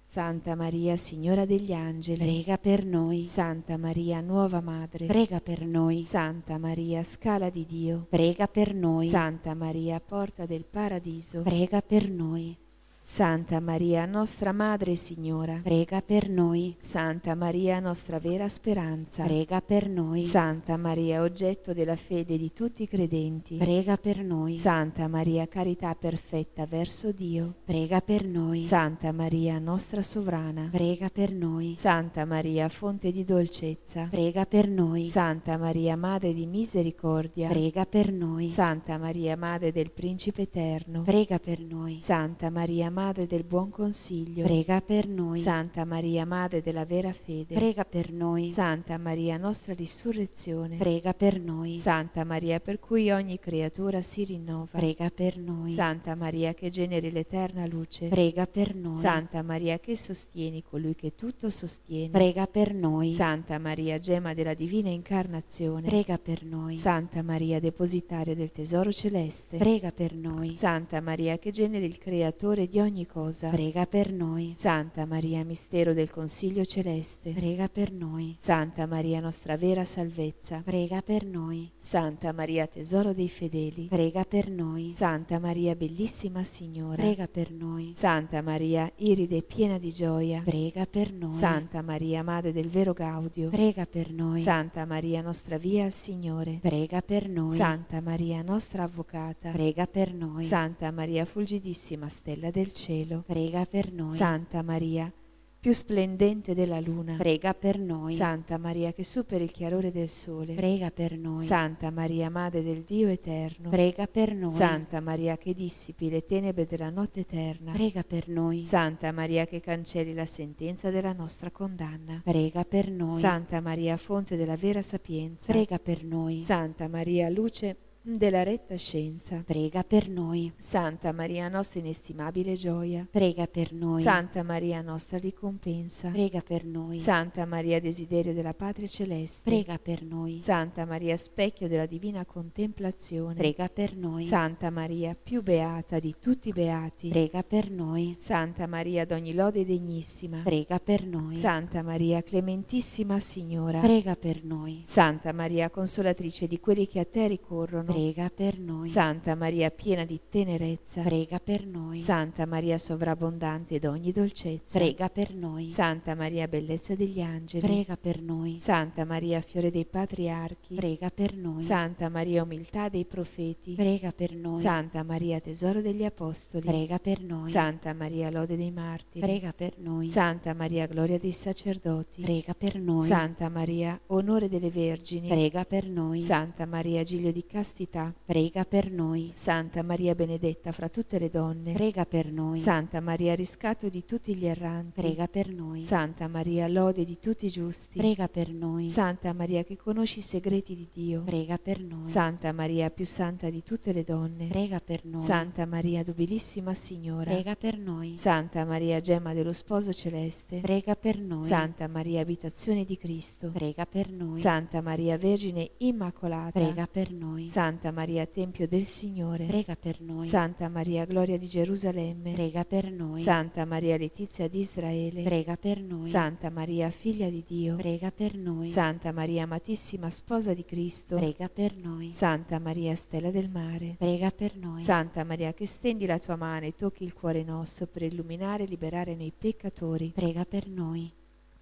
Santa Maria, Signora degli Angeli, Prega per noi. Santa Maria, Nuova Madre, Prega per noi. Santa Maria, Scala di Dio, Prega per noi. Santa Maria, Porta del Paradiso, Prega per noi. Santa Maria, nostra Madre e Signora, Prega per noi. Santa Maria, nostra vera speranza, Prega per noi. Santa Maria, oggetto della fede di tutti i credenti, Prega per noi. Santa Maria, carità perfetta verso Dio, Prega per noi. Santa Maria, nostra sovrana, Prega per noi. Santa Maria, fonte di dolcezza, Prega per noi. Santa Maria, Madre di misericordia, Prega per noi. Santa Maria, Madre del Principe Eterno, Prega per noi. Santa Maria, Madre del Buon Consiglio, Prega per noi. Santa Maria, Madre della vera fede, Prega per noi. Santa Maria, nostra risurrezione, Prega per noi. Santa Maria, per cui ogni creatura si rinnova, Prega per noi. Santa Maria, che generi l'eterna luce, Prega per noi. Santa Maria, che sostieni colui che tutto sostiene, Prega per noi. Santa Maria, gemma della divina incarnazione, Prega per noi. Santa Maria, depositaria del tesoro celeste, Prega per noi. Santa Maria, che generi il creatore di ogni cosa, Prega per noi. Santa Maria, mistero del Consiglio celeste, Prega per noi. Santa Maria, nostra vera salvezza, Prega per noi. Santa Maria, tesoro dei fedeli, Prega per noi. Santa Maria, bellissima Signora, Prega per noi. Santa Maria, iride piena di gioia, Prega per noi. Santa Maria, Madre del vero Gaudio, Prega per noi. Santa Maria, nostra via al Signore, Prega per noi. Santa Maria, nostra avvocata, Prega per noi. Santa Maria, fulgidissima stella del cielo, Prega per noi. Santa Maria, più splendente della luna, Prega per noi. Santa Maria, che supera il chiarore del sole, Prega per noi. Santa Maria, Madre del Dio eterno, Prega per noi. Santa Maria, che dissipi le tenebre della notte eterna, Prega per noi. Santa Maria, che cancelli la sentenza della nostra condanna, Prega per noi. Santa Maria, fonte della vera sapienza, Prega per noi. Santa Maria, luce della retta scienza, Prega per noi. Santa Maria, nostra inestimabile gioia, Prega per noi. Santa Maria, nostra ricompensa, Prega per noi. Santa Maria, desiderio della patria celeste, Prega per noi. Santa Maria, specchio della divina contemplazione, Prega per noi. Santa Maria, più beata di tutti i beati, Prega per noi. Santa Maria, d'ogni lode degnissima, Prega per noi. Santa Maria, clementissima Signora, Prega per noi. Santa Maria, consolatrice di quelli che a te ricorrono, prega per noi. Santa Maria piena di tenerezza, Prega per noi. Santa Maria sovrabbondante d'ogni dolcezza, Prega per noi. Santa Maria bellezza degli angeli, Prega per noi. Santa Maria fiore dei patriarchi, Prega per noi. Santa Maria umiltà dei profeti, Prega per noi. Santa Maria tesoro degli apostoli, Prega per noi. Santa Maria lode dei martiri, Prega per noi. Santa Maria gloria dei sacerdoti, Prega per noi. Santa Maria onore delle vergini, Prega per noi. Santa Maria giglio di castità, Prega per noi. Santa Maria benedetta fra tutte le donne, Prega per noi. Santa Maria riscatto di tutti gli erranti, Prega per noi. Santa Maria lode di tutti i giusti, Prega per noi. Santa Maria che conosci i segreti di Dio, Prega per noi. Santa Maria più santa di tutte le donne, Prega per noi. Santa Maria nobilissima Signora, Prega per noi. Santa Maria gemma dello sposo celeste, Prega per noi. Santa Maria abitazione di Cristo, Prega per noi. Santa Maria Vergine Immacolata, Prega per noi. Santa Maria Tempio del Signore, Prega per noi. Santa Maria Gloria di Gerusalemme, Prega per noi. Santa Maria Letizia di Israele, Prega per noi. Santa Maria Figlia di Dio, Prega per noi. Santa Maria Amatissima Sposa di Cristo, Prega per noi. Santa Maria Stella del Mare, Prega per noi. Santa Maria che stendi la tua mano e tocchi il cuore nostro per illuminare e liberare noi peccatori, Prega per noi.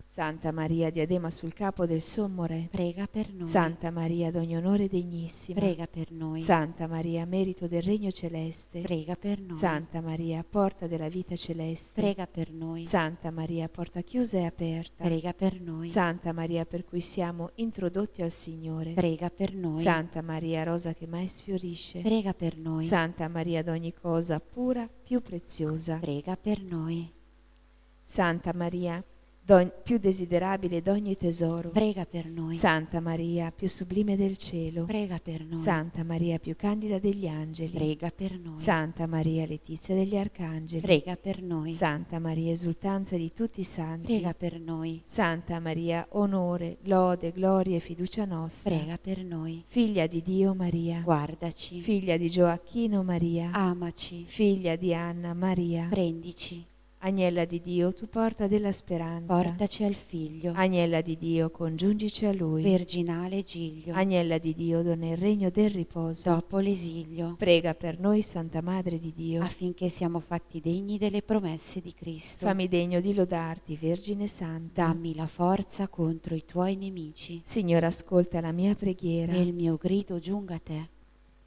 Santa Maria diadema sul capo del sommo Re, Prega per noi. Santa Maria d'ogni onore degnissima, Prega per noi. Santa Maria merito del regno celeste, Prega per noi. Santa Maria porta della vita celeste, Prega per noi. Santa Maria porta chiusa e aperta, Prega per noi. Santa Maria per cui siamo introdotti al Signore, Prega per noi. Santa Maria rosa che mai sfiorisce, Prega per noi. Santa Maria d'ogni cosa pura più preziosa, Prega per noi. Santa Maria più desiderabile d'ogni tesoro, Prega per noi. Santa Maria più sublime del cielo, Prega per noi. Santa Maria più candida degli angeli, Prega per noi. Santa Maria letizia degli arcangeli, Prega per noi. Santa Maria esultanza di tutti i santi, Prega per noi. Santa Maria onore, lode, gloria e fiducia nostra, Prega per noi. Figlia di Dio Maria, Guardaci. Figlia di Gioacchino Maria, Amaci. Figlia di Anna Maria, Prendici. Agnella di Dio, tu porta della speranza, Portaci al Figlio. Agnella di Dio, congiungici a Lui, Virginale Giglio. Agnella di Dio, dona il regno del riposo, Dopo l'esilio. prega per noi, Santa Madre di Dio, Affinché siamo fatti degni delle promesse di Cristo. fammi degno di lodarti, Vergine Santa. Dammi la forza contro i tuoi nemici. Signore, ascolta la mia preghiera. E il mio grido giunga a te.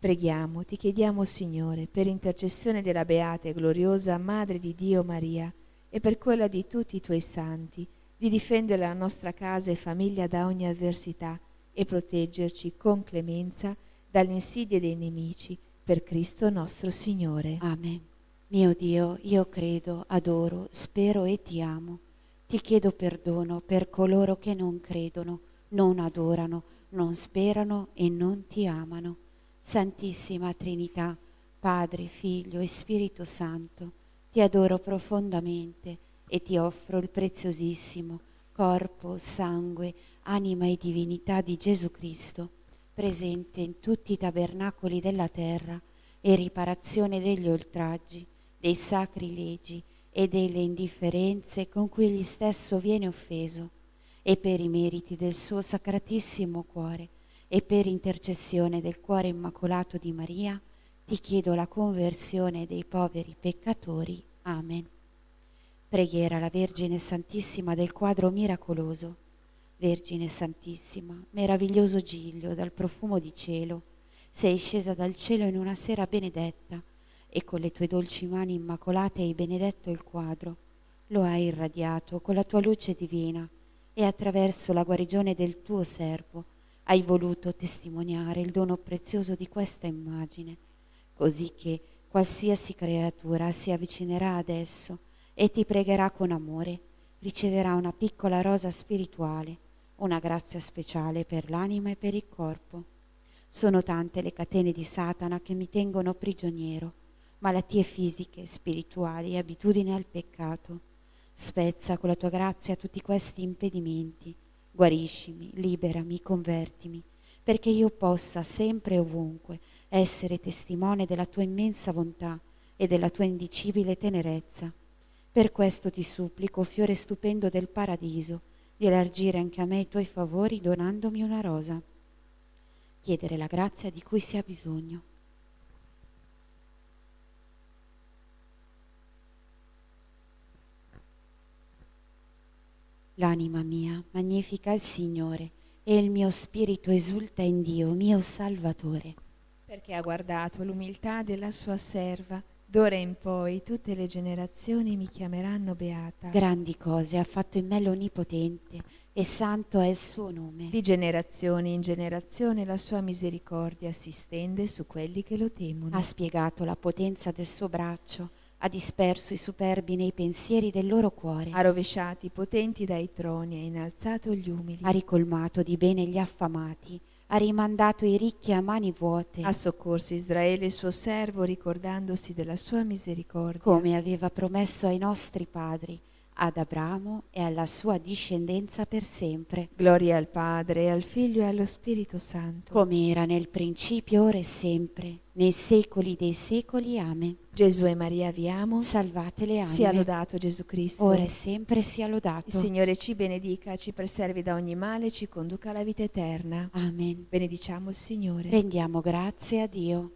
Preghiamo, ti chiediamo, Signore, per intercessione della beata e gloriosa Madre di Dio Maria e per quella di tutti i tuoi santi, di difendere la nostra casa e famiglia da ogni avversità e proteggerci con clemenza dalle insidie dei nemici, per Cristo nostro Signore. Amen. Mio Dio, io credo, adoro, spero e ti amo. Ti chiedo perdono per coloro che non credono, non adorano, non sperano e non ti amano. Santissima Trinità, Padre, Figlio e Spirito Santo, ti adoro profondamente e ti offro il preziosissimo corpo, sangue, anima e divinità di Gesù Cristo, presente in tutti i tabernacoli della terra e riparazione degli oltraggi, dei sacrilegi e delle indifferenze con cui egli stesso viene offeso, e per i meriti del suo sacratissimo cuore e per intercessione del cuore immacolato di Maria, ti chiedo la conversione dei poveri peccatori. Amen. Preghiera alla Vergine Santissima del quadro miracoloso. Vergine Santissima, meraviglioso giglio dal profumo di cielo, sei scesa dal cielo in una sera benedetta e con le tue dolci mani immacolate hai benedetto il quadro, lo hai irradiato con la tua luce divina e attraverso la guarigione del tuo servo hai voluto testimoniare il dono prezioso di questa immagine, così che qualsiasi creatura si avvicinerà ad esso e ti pregherà con amore, riceverà una piccola rosa spirituale, una grazia speciale per l'anima e per il corpo. Sono tante le catene di Satana che mi tengono prigioniero, malattie fisiche, spirituali e abitudini al peccato. Spezza con la tua grazia tutti questi impedimenti, guariscimi, liberami, convertimi, perché io possa sempre e ovunque essere testimone della tua immensa bontà e della tua indicibile tenerezza. Per questo ti supplico, fiore stupendo del paradiso, di elargire anche a me i tuoi favori donandomi una rosa. chiedere la grazia di cui si ha bisogno. L'anima mia magnifica il Signore e il mio spirito esulta in Dio, mio Salvatore. Perché ha guardato l'umiltà della sua serva. D'ora in poi tutte le generazioni mi chiameranno beata. Grandi cose ha fatto in me l'Onnipotente e santo è il suo nome. Di generazione in generazione la sua misericordia si stende su quelli che lo temono. Ha spiegato la potenza del suo braccio, ha disperso i superbi nei pensieri del loro cuore. Ha rovesciato i potenti dai troni, ha innalzato gli umili. Ha ricolmato di bene gli affamati, ha rimandato i ricchi a mani vuote. Ha soccorso Israele suo servo, ricordandosi della sua misericordia. Come aveva promesso ai nostri padri, ad Abramo e alla sua discendenza per sempre. Gloria al Padre, al Figlio e allo Spirito Santo. Come era nel principio, ora e sempre, nei secoli dei secoli. Amen. Gesù e Maria vi amo. Salvate le anime. Sia lodato Gesù Cristo. Ora e sempre sia lodato. Il Signore ci benedica, ci preservi da ogni male, ci conduca alla vita eterna. Amen. Benediciamo il Signore. Rendiamo grazie a Dio.